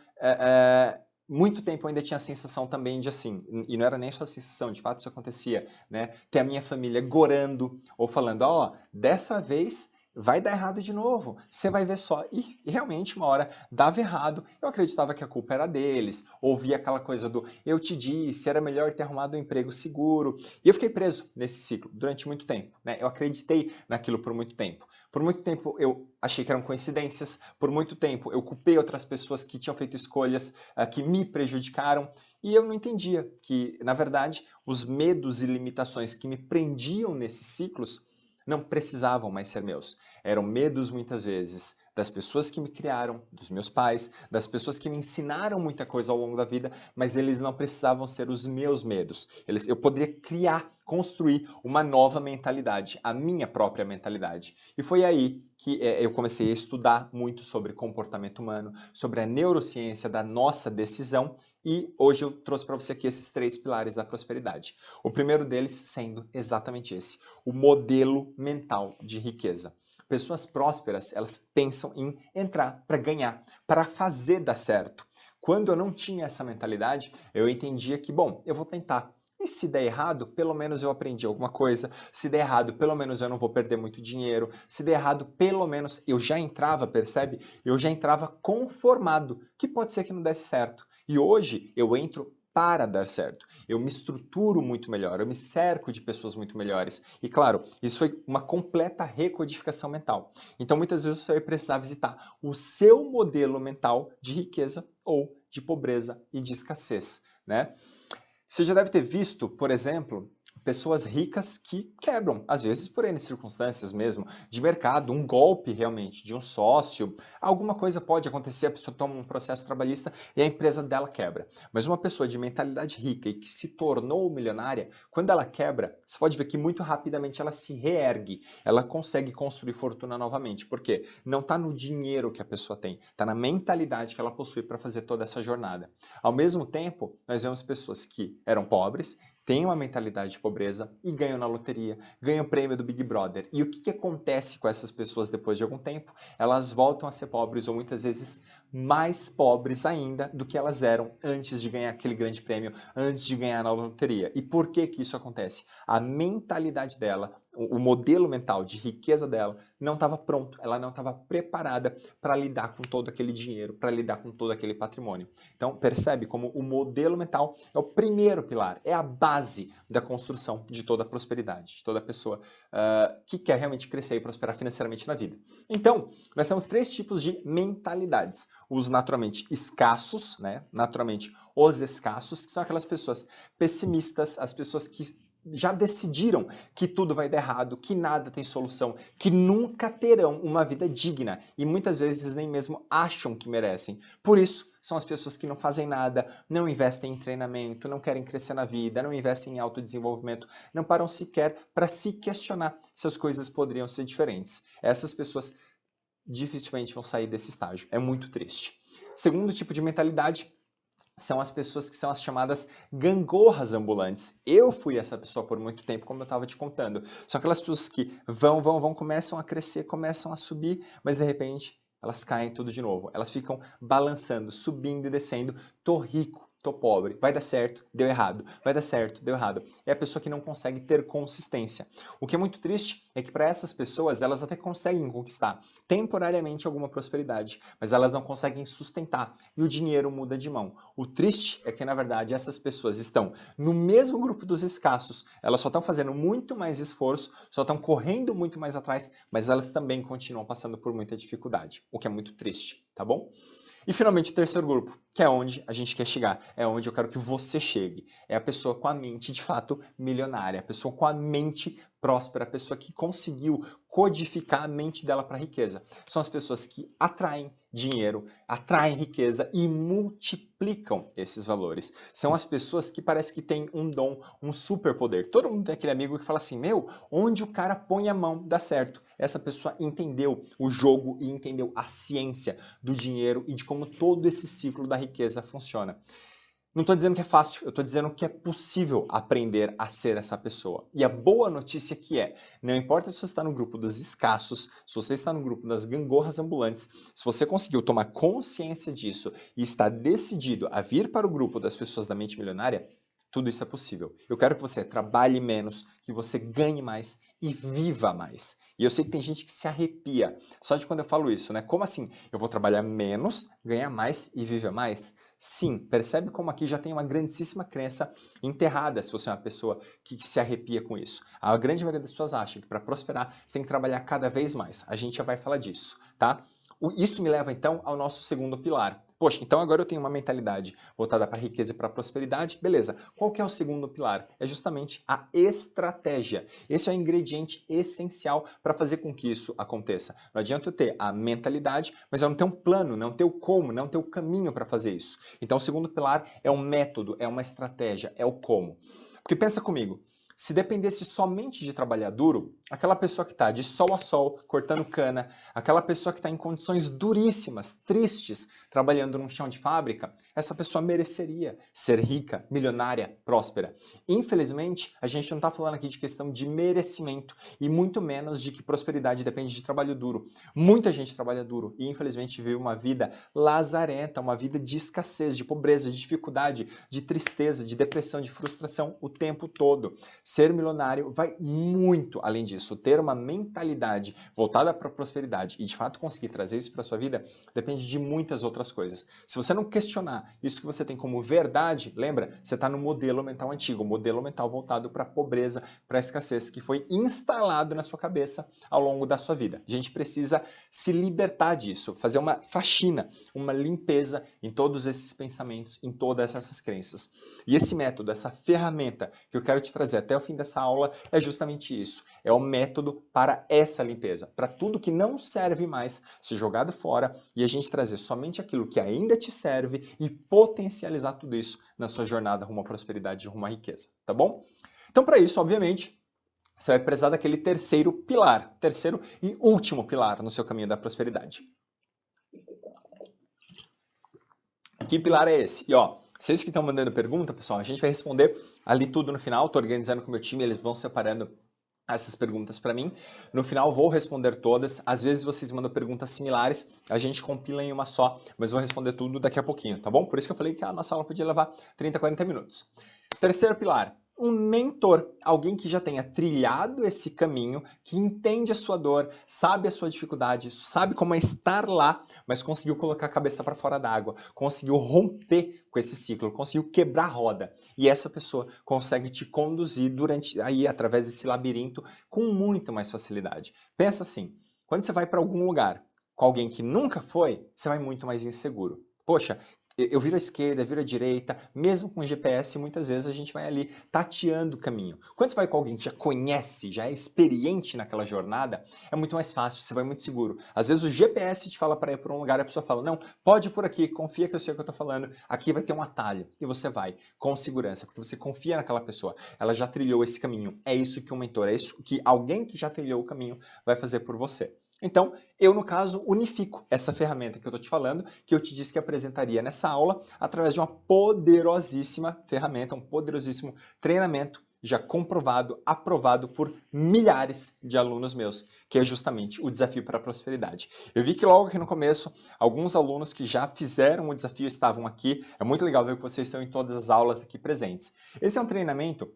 muito tempo eu ainda tinha a sensação também de assim, e não era nem só a sensação, de fato isso acontecia, né? Ter a minha família gorando ou falando, ó, dessa vez vai dar errado de novo, você vai ver só. E realmente uma hora dava errado, eu acreditava que a culpa era deles, ouvia aquela coisa do eu te disse, era melhor ter arrumado um emprego seguro. E eu fiquei preso nesse ciclo durante muito tempo, né? Eu acreditei naquilo por muito tempo. Por muito tempo eu achei que eram coincidências, por muito tempo eu culpei outras pessoas que tinham feito escolhas que me prejudicaram, e eu não entendia que, na verdade, os medos e limitações que me prendiam nesses ciclos não precisavam mais ser meus. Eram medos, muitas vezes, das pessoas que me criaram, dos meus pais, das pessoas que me ensinaram muita coisa ao longo da vida, mas eles não precisavam ser os meus medos. Eu poderia criar, construir uma nova mentalidade, a minha própria mentalidade. E foi aí que eu comecei a estudar muito sobre comportamento humano, sobre a neurociência da nossa decisão, e hoje eu trouxe para você aqui esses 3 pilares da prosperidade. O primeiro deles sendo exatamente esse, o modelo mental de riqueza. Pessoas prósperas, elas pensam em entrar para ganhar, para fazer dar certo. Quando eu não tinha essa mentalidade, eu entendia que, bom, eu vou tentar. E se der errado, pelo menos eu aprendi alguma coisa. Se der errado, pelo menos eu não vou perder muito dinheiro. Se der errado, pelo menos eu já entrava, percebe? Eu já entrava conformado, que pode ser que não desse certo. E hoje eu entro para dar certo. Eu me estruturo muito melhor, eu me cerco de pessoas muito melhores. E claro, isso foi uma completa recodificação mental. Então muitas vezes você vai precisar visitar o seu modelo mental de riqueza ou de pobreza e de escassez, né? Você já deve ter visto, por exemplo, pessoas ricas que quebram, às vezes por N circunstâncias mesmo, de mercado, um golpe realmente de um sócio, alguma coisa pode acontecer, a pessoa toma um processo trabalhista e a empresa dela quebra. Mas uma pessoa de mentalidade rica e que se tornou milionária, quando ela quebra, você pode ver que muito rapidamente ela se reergue, ela consegue construir fortuna novamente. Por quê? Não está no dinheiro que a pessoa tem, está na mentalidade que ela possui para fazer toda essa jornada. Ao mesmo tempo, nós vemos pessoas que eram pobres, têm uma mentalidade de pobreza e ganham na loteria, ganham o prêmio do Big Brother. E o que acontece com essas pessoas depois de algum tempo? Elas voltam a ser pobres ou muitas vezes mais pobres ainda do que elas eram antes de ganhar aquele grande prêmio, antes de ganhar na loteria. E por que isso acontece? A mentalidade dela, o modelo mental de riqueza dela não estava pronto, ela não estava preparada para lidar com todo aquele dinheiro, para lidar com todo aquele patrimônio. Então, percebe como o modelo mental é o primeiro pilar, é a base da construção de toda a prosperidade, de toda pessoa que quer realmente crescer e prosperar financeiramente na vida. Então, nós temos 3 tipos de mentalidades. Os naturalmente escassos, né? Naturalmente os escassos, que são aquelas pessoas pessimistas, as pessoas que já decidiram que tudo vai dar errado, que nada tem solução, que nunca terão uma vida digna e muitas vezes nem mesmo acham que merecem. Por isso, são as pessoas que não fazem nada, não investem em treinamento, não querem crescer na vida, não investem em autodesenvolvimento, não param sequer para se questionar se as coisas poderiam ser diferentes. Essas pessoas dificilmente vão sair desse estágio. É muito triste. Segundo tipo de mentalidade são as pessoas que são as chamadas gangorras ambulantes. Eu fui essa pessoa por muito tempo, como eu estava te contando. São aquelas pessoas que vão, começam a crescer, começam a subir, mas de repente elas caem tudo de novo. Elas ficam balançando, subindo e descendo. Tô rico, tô pobre, vai dar certo, deu errado, vai dar certo, deu errado. É a pessoa que não consegue ter consistência. O que é muito triste é que para essas pessoas, elas até conseguem conquistar temporariamente alguma prosperidade, mas elas não conseguem sustentar e o dinheiro muda de mão. O triste é que, na verdade, essas pessoas estão no mesmo grupo dos escassos, elas só estão fazendo muito mais esforço, só estão correndo muito mais atrás, mas elas também continuam passando por muita dificuldade, o que é muito triste, tá bom? E finalmente o terceiro grupo, que é onde a gente quer chegar, é onde eu quero que você chegue. É a pessoa com a mente de fato milionária, a pessoa com a mente próspera, a pessoa que conseguiu codificar a mente dela para a riqueza. São as pessoas que atraem dinheiro, atraem riqueza e multiplicam esses valores. São as pessoas que parece que têm um dom, um superpoder. Todo mundo tem aquele amigo que fala assim, meu, onde o cara põe a mão dá certo. Essa pessoa entendeu o jogo e entendeu a ciência do dinheiro e de como todo esse ciclo da riqueza funciona. Não estou dizendo que é fácil, eu estou dizendo que é possível aprender a ser essa pessoa. E a boa notícia que é, não importa se você está no grupo dos escassos, se você está no grupo das gangorras ambulantes, se você conseguiu tomar consciência disso e está decidido a vir para o grupo das pessoas da mente milionária, tudo isso é possível. Eu quero que você trabalhe menos, que você ganhe mais e viva mais. E eu sei que tem gente que se arrepia só de quando eu falo isso, né? Como assim? Eu vou trabalhar menos, ganhar mais e viver mais? Sim, percebe como aqui já tem uma grandíssima crença enterrada se você é uma pessoa que se arrepia com isso. A grande maioria das pessoas acha que para prosperar você tem que trabalhar cada vez mais. A gente já vai falar disso, tá? Isso me leva então ao nosso segundo pilar. Poxa, então agora eu tenho uma mentalidade voltada para a riqueza e para a prosperidade, beleza. Qual que é o segundo pilar? É justamente a estratégia. Esse é o ingrediente essencial para fazer com que isso aconteça. Não adianta eu ter a mentalidade, mas eu não ter um plano, não ter o como, não ter o caminho para fazer isso. Então o segundo pilar é um método, é uma estratégia, é o como. Porque pensa comigo, se dependesse somente de trabalhar duro, aquela pessoa que está de sol a sol, cortando cana, aquela pessoa que está em condições duríssimas, tristes, trabalhando num chão de fábrica, essa pessoa mereceria ser rica, milionária, próspera. Infelizmente, a gente não está falando aqui de questão de merecimento e muito menos de que prosperidade depende de trabalho duro. Muita gente trabalha duro e infelizmente vive uma vida lazarenta, uma vida de escassez, de pobreza, de dificuldade, de tristeza, de depressão, de frustração o tempo todo. Ser milionário vai muito além disso. Ter uma mentalidade voltada para a prosperidade e de fato conseguir trazer isso para a sua vida depende de muitas outras coisas. Se você não questionar isso que você tem como verdade, lembra, você está no modelo mental antigo, o modelo mental voltado para a pobreza, para a escassez, que foi instalado na sua cabeça ao longo da sua vida. A gente precisa se libertar disso, fazer uma faxina, uma limpeza em todos esses pensamentos, em todas essas crenças. E esse método, essa ferramenta que eu quero te trazer até o fim dessa aula é justamente isso. É o método para essa limpeza, para tudo que não serve mais ser jogado fora e a gente trazer somente aquilo que ainda te serve e potencializar tudo isso na sua jornada rumo à prosperidade e rumo à riqueza, tá bom? Então, para isso, obviamente, você vai precisar daquele terceiro pilar, terceiro e último pilar no seu caminho da prosperidade. Que pilar é esse? E ó, vocês que estão mandando pergunta, pessoal, a gente vai responder ali tudo no final. Estou organizando com o meu time, eles vão separando essas perguntas para mim. No final vou responder todas. Às vezes vocês mandam perguntas similares, a gente compila em uma só, mas vou responder tudo daqui a pouquinho, tá bom? Por isso que eu falei que a nossa aula podia levar 30, 40 minutos. Terceiro pilar, um mentor, alguém que já tenha trilhado esse caminho, que entende a sua dor, sabe a sua dificuldade, sabe como é estar lá, mas conseguiu colocar a cabeça para fora d'água, conseguiu romper com esse ciclo, conseguiu quebrar a roda. E essa pessoa consegue te conduzir durante aí através desse labirinto com muito mais facilidade. Pensa assim, quando você vai para algum lugar com alguém que nunca foi, você vai muito mais inseguro. Poxa, eu viro à esquerda, viro à direita, mesmo com GPS, muitas vezes a gente vai ali tateando o caminho. Quando você vai com alguém que já conhece, já é experiente naquela jornada, é muito mais fácil, você vai muito seguro. Às vezes o GPS te fala para ir para um lugar e a pessoa fala, não, pode ir por aqui, confia que eu sei o que eu estou falando, aqui vai ter um atalho. E você vai com segurança, porque você confia naquela pessoa, ela já trilhou esse caminho. É isso que um mentor, é isso que alguém que já trilhou o caminho vai fazer por você. Então, eu, no caso, unifico essa ferramenta que eu estou te falando, que eu te disse que apresentaria nessa aula, através de uma poderosíssima ferramenta, um poderosíssimo treinamento, já comprovado, aprovado por milhares de alunos meus, que é justamente o Desafio para a Prosperidade. Eu vi que logo aqui no começo, alguns alunos que já fizeram o desafio estavam aqui, é muito legal ver que vocês estão em todas as aulas aqui presentes. Esse é um treinamento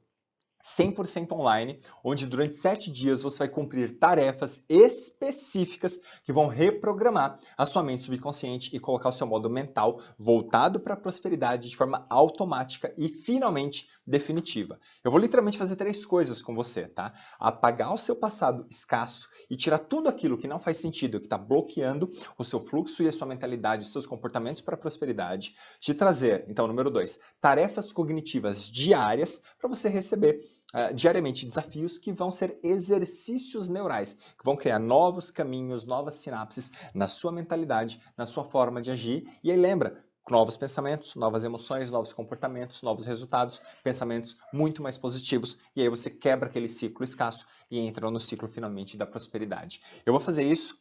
100% online, onde durante 7 dias você vai cumprir tarefas específicas que vão reprogramar a sua mente subconsciente e colocar o seu modo mental voltado para a prosperidade de forma automática e finalmente definitiva. Eu vou literalmente fazer 3 coisas com você, tá? Apagar o seu passado escasso e tirar tudo aquilo que não faz sentido, que está bloqueando o seu fluxo e a sua mentalidade, os seus comportamentos para a prosperidade. Te trazer, então, número 2, tarefas cognitivas diárias para você receber diariamente desafios que vão ser exercícios neurais, que vão criar novos caminhos, novas sinapses na sua mentalidade, na sua forma de agir. E aí lembra, novos pensamentos, novas emoções, novos comportamentos, novos resultados, pensamentos muito mais positivos. E aí você quebra aquele ciclo escasso e entra no ciclo finalmente da prosperidade. Eu vou fazer isso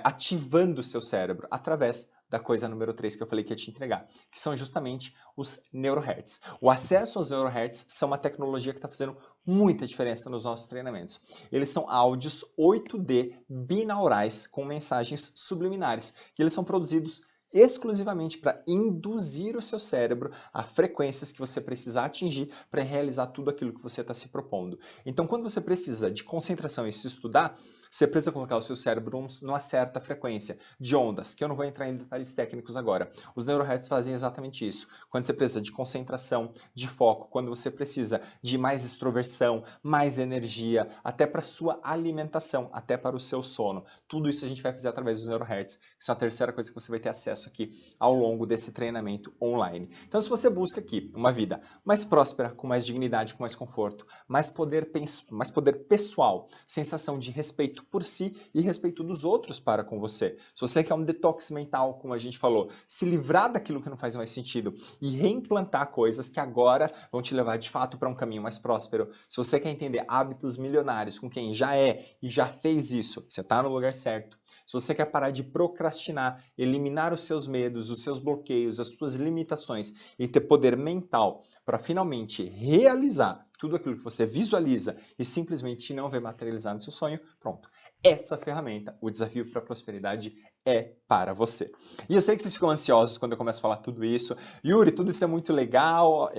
ativando o seu cérebro através da coisa número 3 que eu falei que ia te entregar, que são justamente os neurohertz. O acesso aos neurohertz são uma tecnologia que está fazendo muita diferença nos nossos treinamentos. Eles são áudios 8D binaurais com mensagens subliminares, que eles são produzidos exclusivamente para induzir o seu cérebro a frequências que você precisa atingir para realizar tudo aquilo que você está se propondo. Então, quando você precisa de concentração e se estudar, você precisa colocar o seu cérebro numa certa frequência de ondas, que eu não vou entrar em detalhes técnicos agora. Os neurohertz fazem exatamente isso. Quando você precisa de concentração, de foco, quando você precisa de mais extroversão, mais energia, até para sua alimentação, até para o seu sono. Tudo isso a gente vai fazer através dos neurohertz, que são a terceira coisa que você vai ter acesso aqui ao longo desse treinamento online. Então, se você busca aqui uma vida mais próspera, com mais dignidade, com mais conforto, mais poder pessoal, sensação de respeito por si e respeito dos outros para com você. Se você quer um detox mental, como a gente falou, se livrar daquilo que não faz mais sentido e reimplantar coisas que agora vão te levar de fato para um caminho mais próspero. Se você quer entender hábitos milionários com quem já é e já fez isso, você está no lugar certo. Se você quer parar de procrastinar, eliminar os seus medos, os seus bloqueios, as suas limitações e ter poder mental para finalmente realizar tudo aquilo que você visualiza e simplesmente não vê materializar no seu sonho, pronto. Essa ferramenta, o Desafio para a Prosperidade, é para você. E eu sei que vocês ficam ansiosos quando eu começo a falar tudo isso. Yuri, tudo isso é muito legal,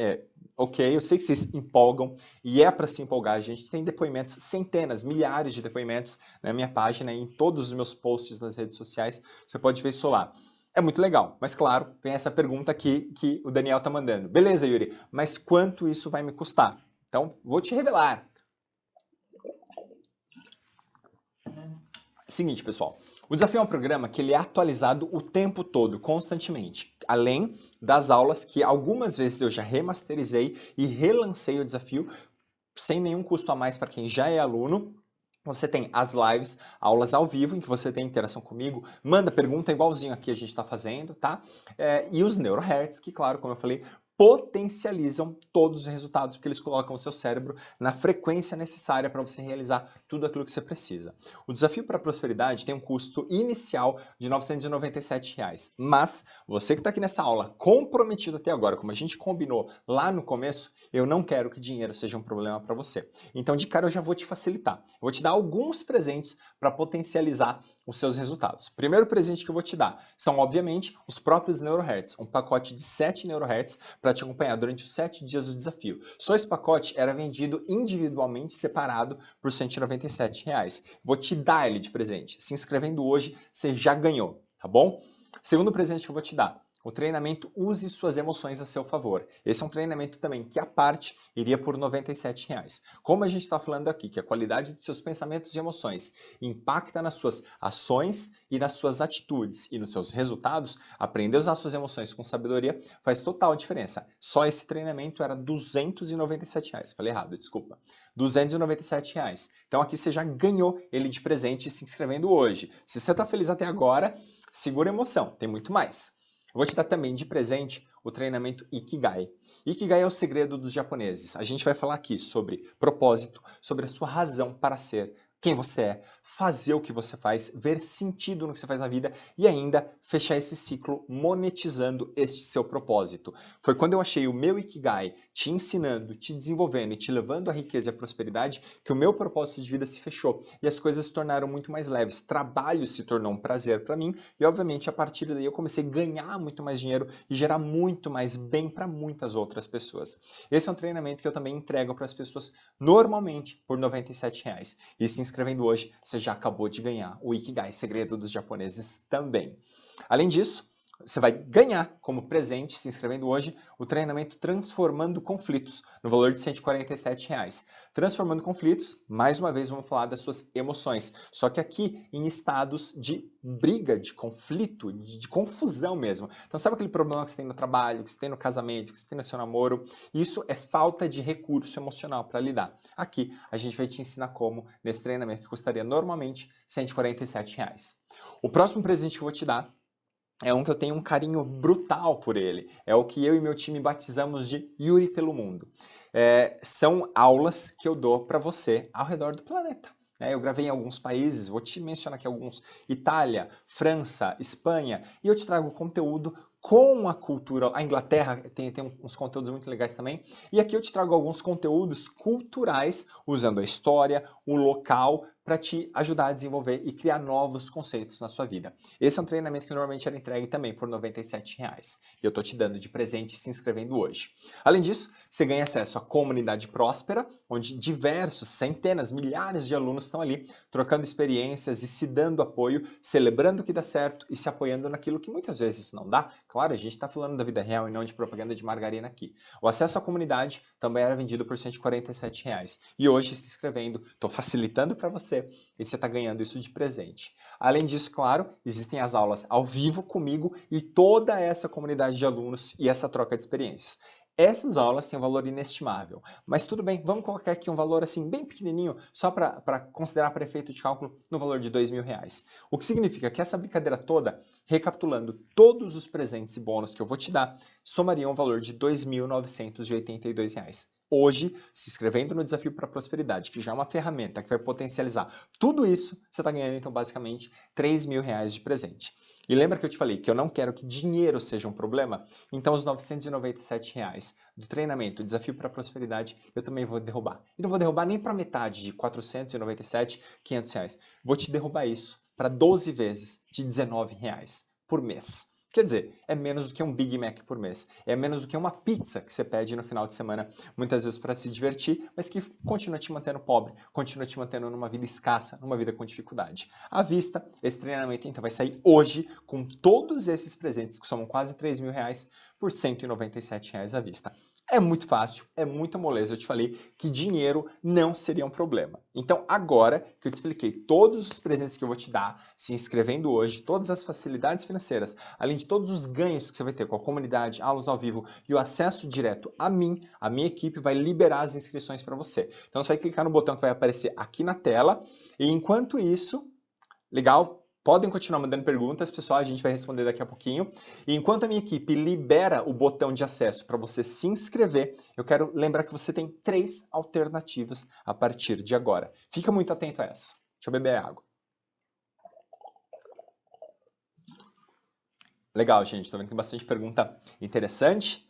ok, eu sei que vocês empolgam e é para se empolgar. A gente tem depoimentos, centenas, milhares de depoimentos na minha página e em todos os meus posts nas redes sociais. Você pode ver isso lá. É muito legal, mas claro, tem essa pergunta aqui que o Daniel tá mandando. Beleza, Yuri, mas quanto isso vai me custar? Então, vou te revelar. Seguinte, pessoal, o Desafio é um programa que ele é atualizado o tempo todo, constantemente, além das aulas que algumas vezes eu já remasterizei e relancei o desafio sem nenhum custo a mais para quem já é aluno. Você tem as lives, aulas ao vivo, em que você tem interação comigo, manda pergunta igualzinho aqui a gente está fazendo, tá? E os neurohertz, que claro, como eu falei, potencializam todos os resultados, porque eles colocam o seu cérebro na frequência necessária para você realizar tudo aquilo que você precisa. O Desafio para a Prosperidade tem um custo inicial de R$ 997, mas você que está aqui nessa aula, comprometido até agora, como a gente combinou lá no começo, eu não quero que dinheiro seja um problema para você. Então, de cara, eu já vou te facilitar. Eu vou te dar alguns presentes para potencializar os seus resultados. Primeiro presente que eu vou te dar são, obviamente, os próprios NeuroHertz, um pacote de 7 NeuroHertz para te acompanhar durante os 7 dias do desafio. Só esse pacote era vendido individualmente, separado, por R$ 197. Vou te dar ele de presente. Se inscrevendo hoje, você já ganhou, tá bom? Segundo presente que eu vou te dar, o treinamento Use Suas Emoções a seu favor. Esse é um treinamento também que, à parte, iria por R$ 97. Como a gente está falando aqui, que a qualidade dos seus pensamentos e emoções impacta nas suas ações e nas suas atitudes e nos seus resultados, aprender a usar suas emoções com sabedoria faz total diferença. Só esse treinamento era R$ 297. Falei errado, desculpa. R$ 297. Então aqui você já ganhou ele de presente se inscrevendo hoje. Se você está feliz até agora, segura a emoção, tem muito mais. Eu vou te dar também de presente o treinamento Ikigai. Ikigai é o segredo dos japoneses. A gente vai falar aqui sobre propósito, sobre a sua razão para ser, quem você é, fazer o que você faz, ver sentido no que você faz na vida e ainda fechar esse ciclo monetizando este seu propósito. Foi quando eu achei o meu Ikigai te ensinando, te desenvolvendo e te levando à riqueza e à prosperidade que o meu propósito de vida se fechou e as coisas se tornaram muito mais leves. Trabalho se tornou um prazer para mim e, obviamente, a partir daí eu comecei a ganhar muito mais dinheiro e gerar muito mais bem para muitas outras pessoas. Esse é um treinamento que eu também entrego para as pessoas normalmente por R$ 97. E se inscrevendo hoje, você já acabou de ganhar o Ikigai, segredo dos japoneses também. Além disso, você vai ganhar como presente, se inscrevendo hoje, o treinamento Transformando Conflitos, no valor de R$ 147. Transformando Conflitos, mais uma vez vamos falar das suas emoções, só que aqui em estados de briga, de conflito, de confusão mesmo. Então sabe aquele problema que você tem no trabalho, que você tem no casamento, que você tem no seu namoro? Isso é falta de recurso emocional para lidar. Aqui a gente vai te ensinar como nesse treinamento que custaria normalmente R$ 147. O próximo presente que eu vou te dar é um que eu tenho um carinho brutal por ele. É o que eu e meu time batizamos de Yuri pelo Mundo. São aulas que eu dou para você ao redor do planeta. Eu gravei em alguns países, vou te mencionar aqui alguns: Itália, França, Espanha, e eu te trago conteúdo com a cultura. A Inglaterra tem uns conteúdos muito legais também. E aqui eu te trago alguns conteúdos culturais, usando a história, o local, para te ajudar a desenvolver e criar novos conceitos na sua vida. Esse é um treinamento que normalmente era entregue também por R$ 97. E eu estou te dando de presente se inscrevendo hoje. Além disso, você ganha acesso à comunidade próspera, onde diversos, centenas, milhares de alunos estão ali, trocando experiências e se dando apoio, celebrando o que dá certo e se apoiando naquilo que muitas vezes não dá. Claro, a gente está falando da vida real e não de propaganda de margarina aqui. O acesso à comunidade também era vendido por R$ 147. E hoje, se inscrevendo, estou facilitando para você e você está ganhando isso de presente. Além disso, claro, existem as aulas ao vivo comigo e toda essa comunidade de alunos e essa troca de experiências. Essas aulas têm um valor inestimável, mas tudo bem, vamos colocar aqui um valor assim bem pequenininho, só para considerar para efeito de cálculo, no valor de R$ 2.000. O que significa que essa brincadeira toda, recapitulando todos os presentes e bônus que eu vou te dar, somaria um valor de R$ 2.982. Hoje, se inscrevendo no Desafio para a Prosperidade, que já é uma ferramenta que vai potencializar tudo isso, você está ganhando, então, basicamente, R$ 3.000 de presente. E lembra que eu te falei que eu não quero que dinheiro seja um problema? Então, os R$ 997 do treinamento Desafio para a Prosperidade, eu também vou derrubar. E não vou derrubar nem para metade de R$ 497, R$ 500. Vou te derrubar isso para 12 vezes de R$ 19 por mês. Quer dizer, é menos do que um Big Mac por mês. É menos do que uma pizza que você pede no final de semana, muitas vezes para se divertir, mas que continua te mantendo pobre, continua te mantendo numa vida escassa, numa vida com dificuldade. À vista, esse treinamento então vai sair hoje com todos esses presentes, que somam quase R$ 3.000, por R$ 197 à vista. É muito fácil, é muita moleza. Eu te falei que dinheiro não seria um problema. Então, agora que eu te expliquei todos os presentes que eu vou te dar, se inscrevendo hoje, todas as facilidades financeiras, além de todos os ganhos que você vai ter com a comunidade, aulas ao vivo e o acesso direto a mim, a minha equipe vai liberar as inscrições para você. Então, você vai clicar no botão que vai aparecer aqui na tela e, enquanto isso, legal? Podem continuar mandando perguntas, pessoal, a gente vai responder daqui a pouquinho. E enquanto a minha equipe libera o botão de acesso para você se inscrever, eu quero lembrar que você tem 3 alternativas a partir de agora. Fica muito atento a essas. Deixa eu beber água. Legal, gente, estou vendo que tem bastante pergunta interessante.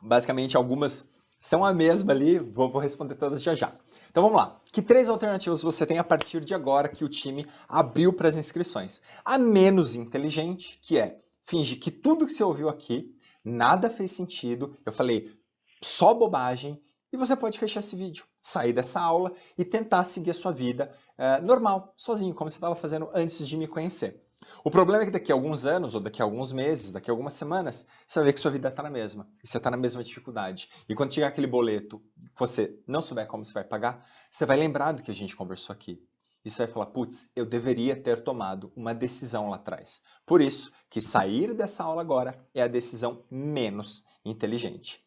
Basicamente, algumas são a mesma ali, vou responder todas já já. Então vamos lá. Que 3 alternativas você tem a partir de agora que o time abriu para as inscrições? A menos inteligente, que é fingir que tudo que você ouviu aqui, nada fez sentido, eu falei só bobagem, e você pode fechar esse vídeo, sair dessa aula e tentar seguir a sua vida normal, sozinho, como você estava fazendo antes de me conhecer. O problema é que daqui a alguns anos, ou daqui a alguns meses, daqui a algumas semanas, você vai ver que sua vida está na mesma, e você está na mesma dificuldade. E quando chegar aquele boleto que você não souber como você vai pagar, você vai lembrar do que a gente conversou aqui. E você vai falar, putz, eu deveria ter tomado uma decisão lá atrás. Por isso que sair dessa aula agora é a decisão menos inteligente.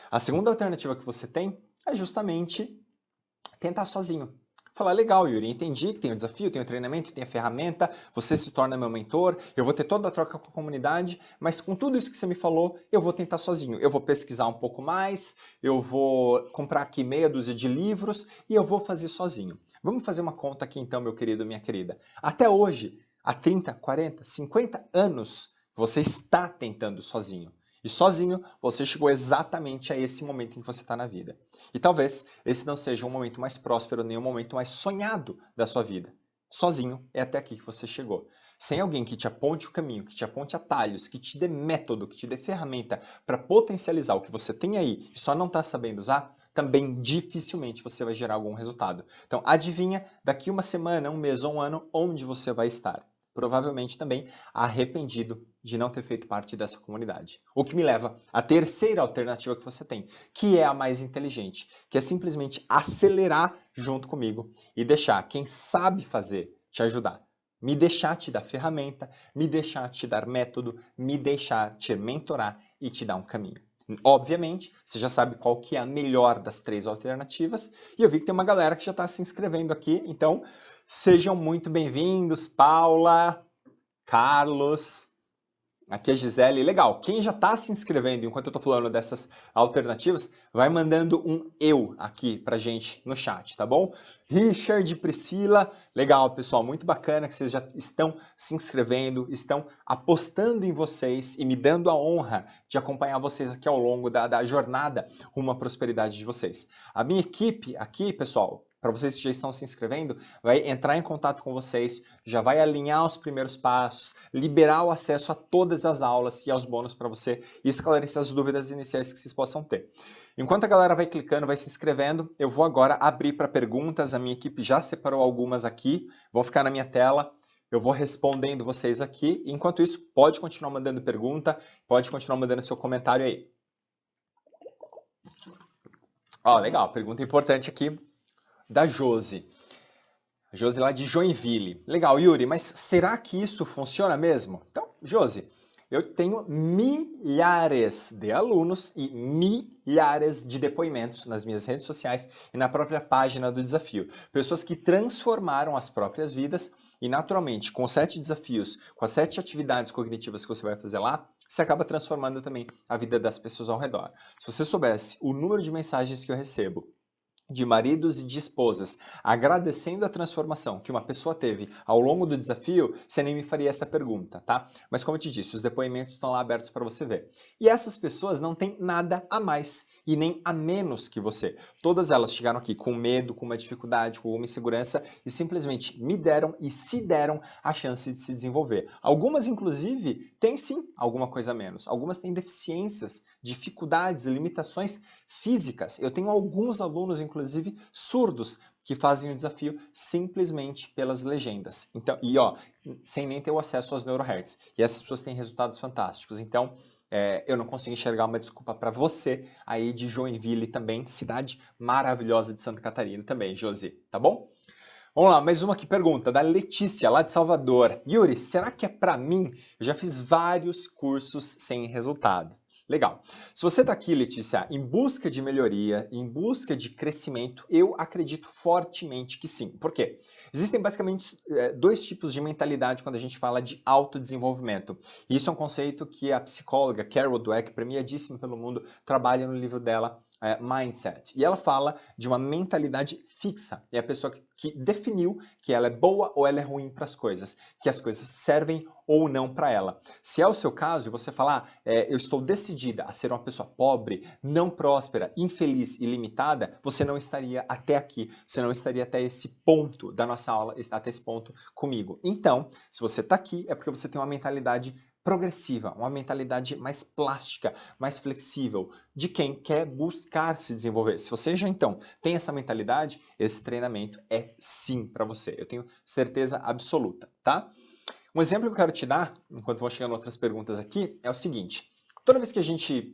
A segunda alternativa que você tem é justamente tentar sozinho. Falar, legal, Yuri, entendi que tem o desafio, tem o treinamento, tem a ferramenta, você se torna meu mentor, eu vou ter toda a troca com a comunidade, mas com tudo isso que você me falou, eu vou tentar sozinho. Eu vou pesquisar um pouco mais, eu vou comprar aqui meia dúzia de livros e eu vou fazer sozinho. Vamos fazer uma conta aqui então, meu querido, minha querida. Até hoje, há 30, 40, 50 anos, você está tentando sozinho. E sozinho, você chegou exatamente a esse momento em que você está na vida. E talvez esse não seja um momento mais próspero, nem um momento mais sonhado da sua vida. Sozinho é até aqui que você chegou. Sem alguém que te aponte o caminho, que te aponte atalhos, que te dê método, que te dê ferramenta para potencializar o que você tem aí e só não está sabendo usar, também dificilmente você vai gerar algum resultado. Então adivinha daqui uma semana, um mês ou um ano, onde você vai estar. Provavelmente também arrependido de não ter feito parte dessa comunidade. O que me leva à terceira alternativa que você tem, que é a mais inteligente, que é simplesmente acelerar junto comigo e deixar quem sabe fazer te ajudar. Me deixar te dar ferramenta, me deixar te dar método, me deixar te mentorar e te dar um caminho. Obviamente, você já sabe qual que é a melhor das 3 alternativas e eu vi que tem uma galera que já está se inscrevendo aqui, então sejam muito bem-vindos, Paula, Carlos, aqui é a Gisele. Legal, quem já está se inscrevendo enquanto eu estou falando dessas alternativas, vai mandando um eu aqui pra gente no chat, tá bom? Richard, Priscila, legal pessoal, muito bacana que vocês já estão se inscrevendo, estão apostando em vocês e me dando a honra de acompanhar vocês aqui ao longo da jornada rumo à prosperidade de vocês. A minha equipe aqui, pessoal, para vocês que já estão se inscrevendo, vai entrar em contato com vocês, já vai alinhar os primeiros passos, liberar o acesso a todas as aulas e aos bônus para você e esclarecer as dúvidas iniciais que vocês possam ter. Enquanto a galera vai clicando, vai se inscrevendo, eu vou agora abrir para perguntas, a minha equipe já separou algumas aqui, vão ficar na minha tela, eu vou respondendo vocês aqui, enquanto isso, pode continuar mandando pergunta, pode continuar mandando seu comentário aí. Ó, legal, pergunta importante aqui da Josi. Josi lá de Joinville. Legal, Yuri, mas será que isso funciona mesmo? Então, Josi, eu tenho milhares de alunos e milhares de depoimentos nas minhas redes sociais e na própria página do desafio. Pessoas que transformaram as próprias vidas e, naturalmente, com 7 desafios, com as 7 atividades cognitivas que você vai fazer lá, você acaba transformando também a vida das pessoas ao redor. Se você soubesse o número de mensagens que eu recebo de maridos e de esposas, agradecendo a transformação que uma pessoa teve ao longo do desafio, você nem me faria essa pergunta, tá? Mas como eu te disse, os depoimentos estão lá abertos para você ver. E essas pessoas não têm nada a mais e nem a menos que você. Todas elas chegaram aqui com medo, com uma dificuldade, com uma insegurança e simplesmente me deram e se deram a chance de se desenvolver. Algumas, inclusive, têm sim alguma coisa a menos. Algumas têm deficiências, dificuldades, limitações físicas. Eu tenho alguns alunos, inclusive surdos, que fazem o desafio simplesmente pelas legendas. Então, e ó, sem nem ter o acesso aos neurohertz. E essas pessoas têm resultados fantásticos. Então, eu não consigo enxergar uma desculpa para você aí de Joinville também, cidade maravilhosa de Santa Catarina também, Josi, tá bom? Vamos lá, mais uma aqui pergunta, da Letícia, lá de Salvador. Yuri, será que é para mim? Eu já fiz vários cursos sem resultado. Legal. Se você está aqui, Letícia, em busca de melhoria, em busca de crescimento, eu acredito fortemente que sim. Por quê? Existem basicamente 2 tipos de mentalidade quando a gente fala de autodesenvolvimento. E isso é um conceito que a psicóloga Carol Dweck, premiadíssima pelo mundo, trabalha no livro dela, mindset. E ela fala de uma mentalidade fixa. É a pessoa que definiu que ela é boa ou ela é ruim para as coisas, que as coisas servem ou não para ela. Se é o seu caso e você falar, eu estou decidida a ser uma pessoa pobre, não próspera, infeliz e limitada, você não estaria até aqui, você não estaria até esse ponto da nossa aula, até esse ponto comigo. Então, se você está aqui, é porque você tem uma mentalidade progressiva, uma mentalidade mais plástica, mais flexível, de quem quer buscar se desenvolver. Se você já então tem essa mentalidade, esse treinamento é sim para você. Eu tenho certeza absoluta, tá? Um exemplo que eu quero te dar, enquanto vão chegando outras perguntas aqui, é o seguinte. Toda vez que a gente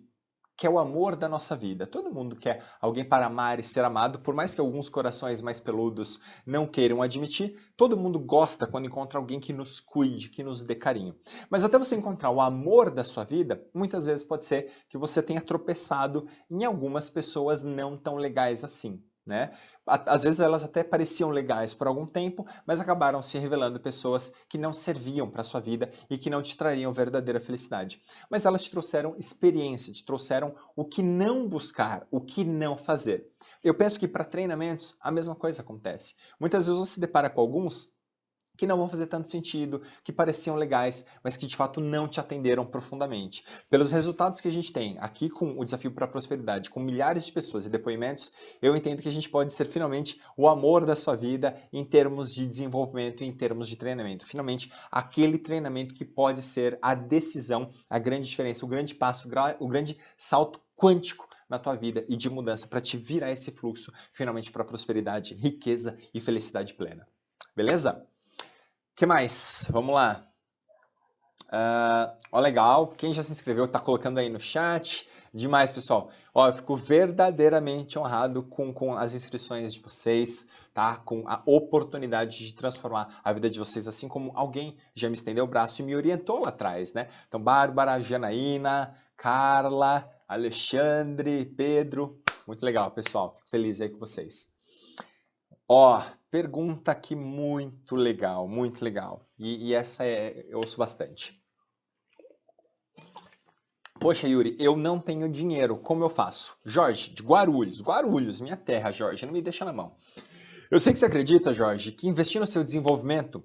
quer o amor da nossa vida, todo mundo quer alguém para amar e ser amado, por mais que alguns corações mais peludos não queiram admitir, todo mundo gosta quando encontra alguém que nos cuide, que nos dê carinho. Mas até você encontrar o amor da sua vida, muitas vezes pode ser que você tenha tropeçado em algumas pessoas não tão legais assim, né? Às vezes elas até pareciam legais por algum tempo, mas acabaram se revelando pessoas que não serviam para a sua vida e que não te trariam verdadeira felicidade. Mas elas te trouxeram experiência, te trouxeram o que não buscar, o que não fazer. Eu penso que para treinamentos a mesma coisa acontece. Muitas vezes você se depara com alguns que não vão fazer tanto sentido, que pareciam legais, mas que de fato não te atenderam profundamente. Pelos resultados que a gente tem aqui com o Desafio para a Prosperidade, com milhares de pessoas e depoimentos, eu entendo que a gente pode ser finalmente o amor da sua vida em termos de desenvolvimento e em termos de treinamento. Finalmente, aquele treinamento que pode ser a decisão, a grande diferença, o grande passo, o grande salto quântico na tua vida e de mudança para te virar esse fluxo finalmente para prosperidade, riqueza e felicidade plena. Beleza? Que mais? Vamos lá. Ó, legal. Quem já se inscreveu tá colocando aí no chat. Demais, pessoal. Ó, eu fico verdadeiramente honrado com as inscrições de vocês, tá? Com a oportunidade de transformar a vida de vocês, assim como alguém já me estendeu o braço e me orientou lá atrás, né? Então, Bárbara, Janaína, Carla, Alexandre, Pedro. Muito legal, pessoal. Fico feliz aí com vocês. Ó, pergunta aqui muito legal, muito legal. E essa eu ouço bastante. Poxa, Yuri, eu não tenho dinheiro, como eu faço? Jorge, de Guarulhos. Guarulhos, minha terra, Jorge, não me deixa na mão. Eu sei que você acredita, Jorge, que investir no seu desenvolvimento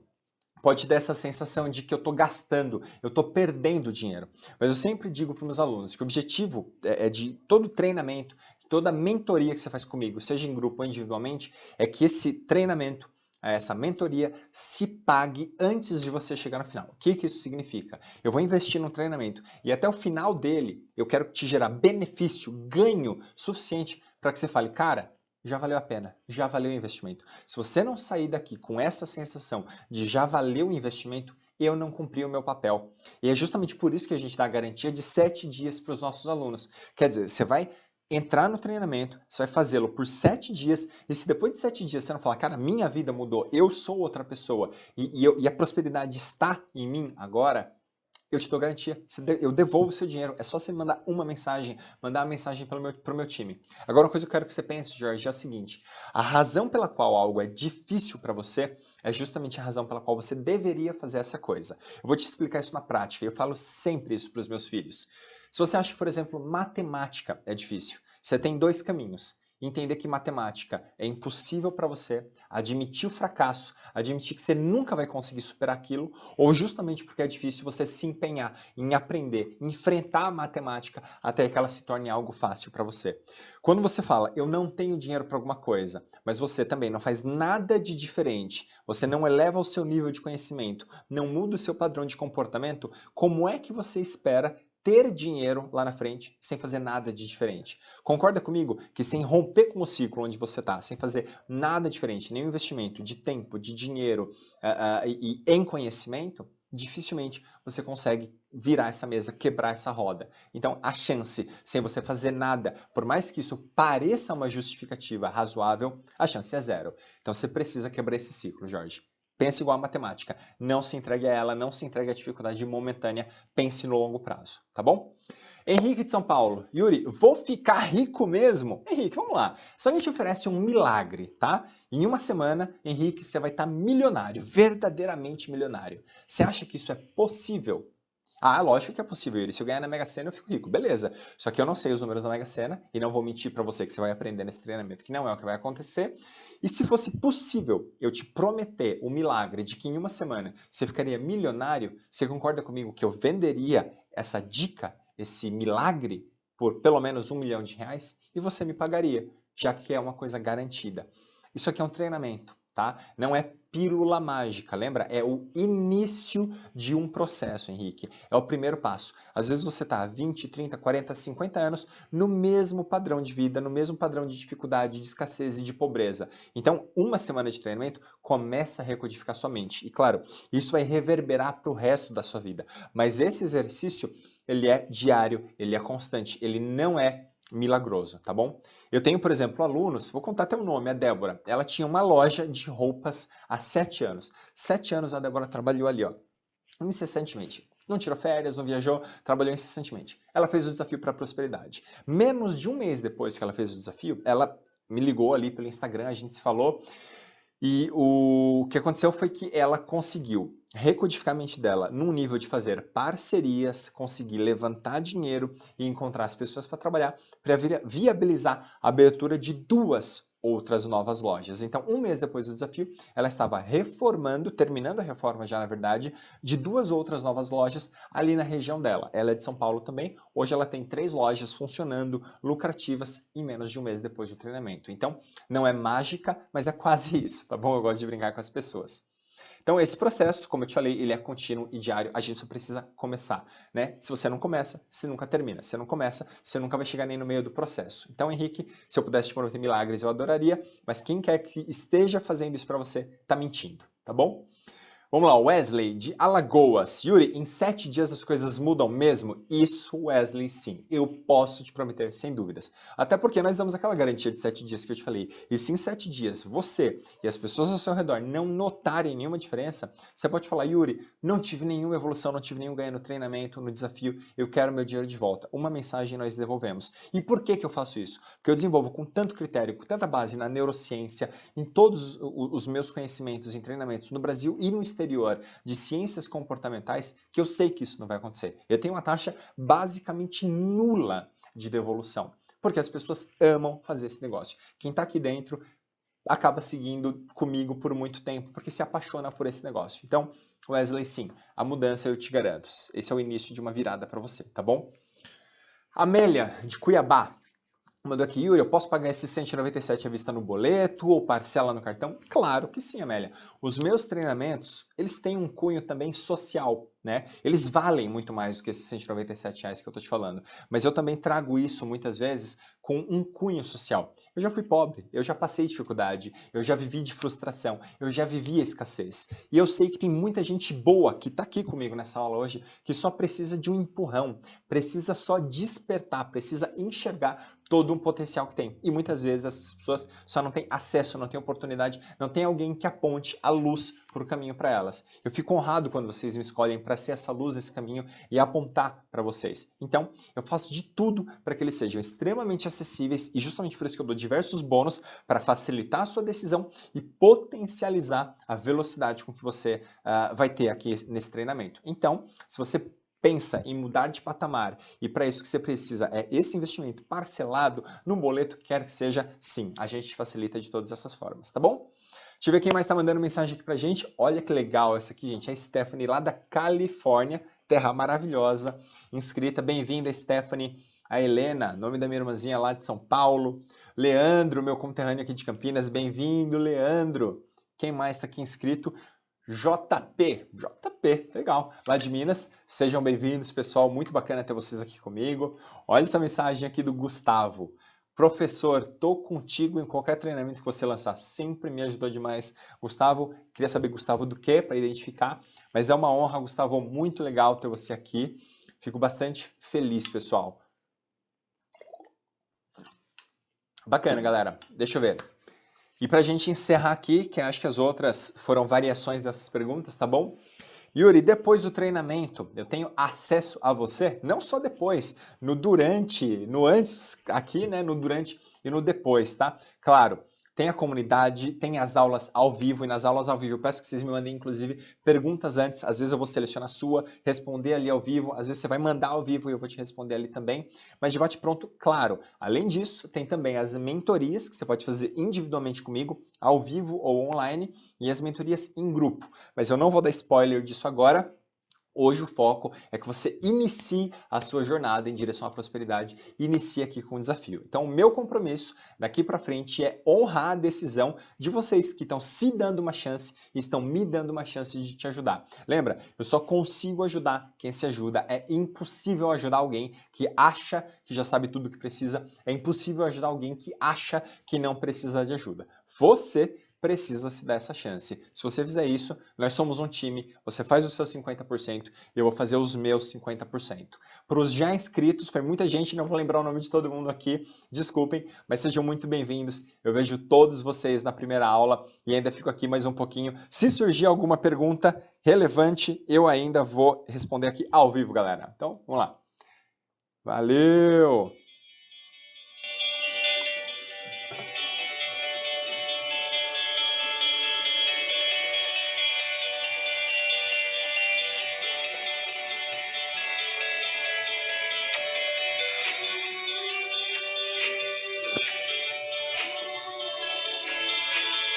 pode dar essa sensação de que eu estou gastando, eu estou perdendo dinheiro. Mas eu sempre digo para os meus alunos que o objetivo de todo treinamento, de toda mentoria que você faz comigo, seja em grupo ou individualmente, é que esse treinamento, essa mentoria, se pague antes de você chegar no final. O que isso significa? Eu vou investir no treinamento e até o final dele, eu quero te gerar benefício, ganho suficiente para que você fale, cara, já valeu a pena, já valeu o investimento. Se você não sair daqui com essa sensação de já valeu o investimento, eu não cumpri o meu papel. E é justamente por isso que a gente dá a garantia de 7 dias para os nossos alunos. Quer dizer, você vai entrar no treinamento, você vai fazê-lo por 7 dias, e se depois de 7 dias você não falar, cara, minha vida mudou, eu sou outra pessoa, e a prosperidade está em mim agora, eu te dou garantia, eu devolvo o seu dinheiro, é só você mandar uma mensagem, mandar uma mensagem pro meu time. Agora uma coisa que eu quero que você pense, Jorge, é a seguinte, a razão pela qual algo é difícil para você é justamente a razão pela qual você deveria fazer essa coisa. Eu vou te explicar isso na prática, eu falo sempre isso para os meus filhos. Se você acha que, por exemplo, matemática é difícil, você tem 2 caminhos. Entender que matemática é impossível para você, admitir o fracasso, admitir que você nunca vai conseguir superar aquilo, ou justamente porque é difícil você se empenhar em aprender, enfrentar a matemática até que ela se torne algo fácil para você. Quando você fala, eu não tenho dinheiro para alguma coisa, mas você também não faz nada de diferente, você não eleva o seu nível de conhecimento, não muda o seu padrão de comportamento, como é que você espera ter dinheiro lá na frente sem fazer nada de diferente? Concorda comigo que sem romper com o ciclo onde você está, sem fazer nada diferente, nenhum investimento de tempo, de dinheiro e em conhecimento, dificilmente você consegue virar essa mesa, quebrar essa roda. Então, a chance, sem você fazer nada, por mais que isso pareça uma justificativa razoável, a chance é 0. Então, você precisa quebrar esse ciclo, Jorge. Pense igual a matemática. Não se entregue a ela, não se entregue à dificuldade momentânea. Pense no longo prazo, tá bom? Henrique de São Paulo. Yuri, vou ficar rico mesmo? Henrique, vamos lá. Se alguém te oferece um milagre, tá? Em uma semana, Henrique, você vai estar milionário, verdadeiramente milionário. Você acha que isso é possível? Ah, lógico que é possível, Yuri. Se eu ganhar na Mega Sena, eu fico rico. Beleza. Só que eu não sei os números da Mega Sena e não vou mentir para você que você vai aprender nesse treinamento, que não é o que vai acontecer. E se fosse possível eu te prometer o milagre de que em uma semana você ficaria milionário, você concorda comigo que eu venderia essa dica, esse milagre, por pelo menos R$ 1 milhão e você me pagaria, já que é uma coisa garantida. Isso aqui é um treinamento, tá? Não é pílula mágica, lembra? É o início de um processo, Henrique. É o primeiro passo. Às vezes você está há 20, 30, 40, 50 anos no mesmo padrão de vida, no mesmo padrão de dificuldade, de escassez e de pobreza. Então, uma semana de treinamento começa a recodificar sua mente. E claro, isso vai reverberar para o resto da sua vida. Mas esse exercício, ele é diário, ele é constante, ele não é milagroso, tá bom? Eu tenho, por exemplo, alunos, vou contar até o nome, a Débora. Ela tinha uma loja de roupas há 7 anos. 7 anos a Débora trabalhou ali, ó, incessantemente. Não tirou férias, não viajou, trabalhou incessantemente. Ela fez o desafio para a prosperidade. Menos de um mês depois que ela fez o desafio, ela me ligou ali pelo Instagram, a gente se falou, e o que aconteceu foi que ela conseguiu recodificar a mente dela num nível de fazer parcerias, conseguir levantar dinheiro e encontrar as pessoas para trabalhar, para viabilizar a abertura de 2 outras novas lojas. Então, um mês depois do desafio, ela estava reformando, terminando a reforma já na verdade, de 2 outras novas lojas ali na região dela. Ela é de São Paulo também, hoje ela tem 3 lojas funcionando, lucrativas, em menos de um mês depois do treinamento. Então, não é mágica, mas é quase isso, tá bom? Eu gosto de brincar com as pessoas. Então, esse processo, como eu te falei, ele é contínuo e diário, a gente só precisa começar, né? Se você não começa, você nunca termina. Se você não começa, você nunca vai chegar nem no meio do processo. Então, Henrique, se eu pudesse te prometer milagres, eu adoraria, mas quem quer que esteja fazendo isso para você, tá mentindo, tá bom? Vamos lá, Wesley, de Alagoas. Yuri, em 7 dias as coisas mudam mesmo? Isso, Wesley, sim. Eu posso te prometer, sem dúvidas. Até porque nós damos aquela garantia de 7 dias que eu te falei. E se em 7 dias você e as pessoas ao seu redor não notarem nenhuma diferença, você pode falar, Yuri, não tive nenhuma evolução, não tive nenhum ganho no treinamento, no desafio, eu quero meu dinheiro de volta. Uma mensagem nós devolvemos. E por que eu faço isso? Porque eu desenvolvo com tanto critério, com tanta base na neurociência, em todos os meus conhecimentos em treinamentos no Brasil e no exterior de ciências comportamentais, que eu sei que isso não vai acontecer. Eu tenho uma taxa basicamente nula de devolução, porque as pessoas amam fazer esse negócio. Quem está aqui dentro acaba seguindo comigo por muito tempo, porque se apaixona por esse negócio. Então, Wesley, sim, a mudança eu te garanto. Esse é o início de uma virada para você, tá bom? Amélia, de Cuiabá. Mandou aqui, Yuri, eu posso pagar esses 197 à vista no boleto ou parcela no cartão? Claro que sim, Amélia. Os meus treinamentos, eles têm um cunho também social, né? Eles valem muito mais do que esses 197 reais que eu tô te falando. Mas eu também trago isso muitas vezes com um cunho social. Eu já fui pobre, eu já passei dificuldade, eu já vivi de frustração, eu já vivi a escassez. E eu sei que tem muita gente boa que tá aqui comigo nessa aula hoje que só precisa de um empurrão, precisa só despertar, precisa enxergar todo um potencial que tem. E muitas vezes essas pessoas só não têm acesso, não têm oportunidade, não tem alguém que aponte a luz para o caminho para elas. Eu fico honrado quando vocês me escolhem para ser essa luz, esse caminho e apontar para vocês. Então, eu faço de tudo para que eles sejam extremamente acessíveis e justamente por isso que eu dou diversos bônus para facilitar a sua decisão e potencializar a velocidade com que você vai ter aqui nesse treinamento. Então, se você pensa em mudar de patamar e para isso que você precisa é esse investimento parcelado no boleto, quer que seja, sim, a gente facilita de todas essas formas, tá bom? Deixa eu ver quem mais está mandando mensagem aqui pra gente. Olha que legal essa aqui, gente. É a Stephanie lá da Califórnia, terra maravilhosa, inscrita. Bem-vinda, Stephanie. A Helena, nome da minha irmãzinha lá de São Paulo. Leandro, meu conterrâneo aqui de Campinas. Bem-vindo, Leandro. Quem mais está aqui inscrito? JP, legal, lá de Minas. Sejam bem-vindos, pessoal, muito bacana ter vocês aqui comigo. Olha essa mensagem aqui do Gustavo. Professor, tô contigo em qualquer treinamento que você lançar, sempre me ajudou demais. Gustavo, queria saber, Gustavo, do que para identificar, mas é uma honra, Gustavo, muito legal ter você aqui. Fico bastante feliz, pessoal. Bacana, galera. Deixa eu ver. E para a gente encerrar aqui, que acho que as outras foram variações dessas perguntas, tá bom? Yuri, depois do treinamento, eu tenho acesso a você? Não só depois, no durante, no antes aqui, né? No durante e no depois, tá? Claro, tem a comunidade, tem as aulas ao vivo, e nas aulas ao vivo eu peço que vocês me mandem, inclusive, perguntas antes. Às vezes eu vou selecionar a sua, responder ali ao vivo, às vezes você vai mandar ao vivo e eu vou te responder ali também. Mas de bate-pronto, claro. Além disso, tem também as mentorias que você pode fazer individualmente comigo, ao vivo ou online, e as mentorias em grupo. Mas eu não vou dar spoiler disso agora. Hoje o foco é que você inicie a sua jornada em direção à prosperidade e inicie aqui com o desafio. Então, o meu compromisso daqui para frente é honrar a decisão de vocês que estão se dando uma chance e estão me dando uma chance de te ajudar. Lembra, eu só consigo ajudar quem se ajuda. É impossível ajudar alguém que acha que já sabe tudo o que precisa. É impossível ajudar alguém que acha que não precisa de ajuda. Você precisa se dar essa chance. Se você fizer isso, nós somos um time, você faz os seus 50% e eu vou fazer os meus 50%. Para os já inscritos, foi muita gente, não vou lembrar o nome de todo mundo aqui, desculpem, mas sejam muito bem-vindos. Eu vejo todos vocês na primeira aula e ainda fico aqui mais um pouquinho. Se surgir alguma pergunta relevante, eu ainda vou responder aqui ao vivo, galera. Então, vamos lá. Valeu!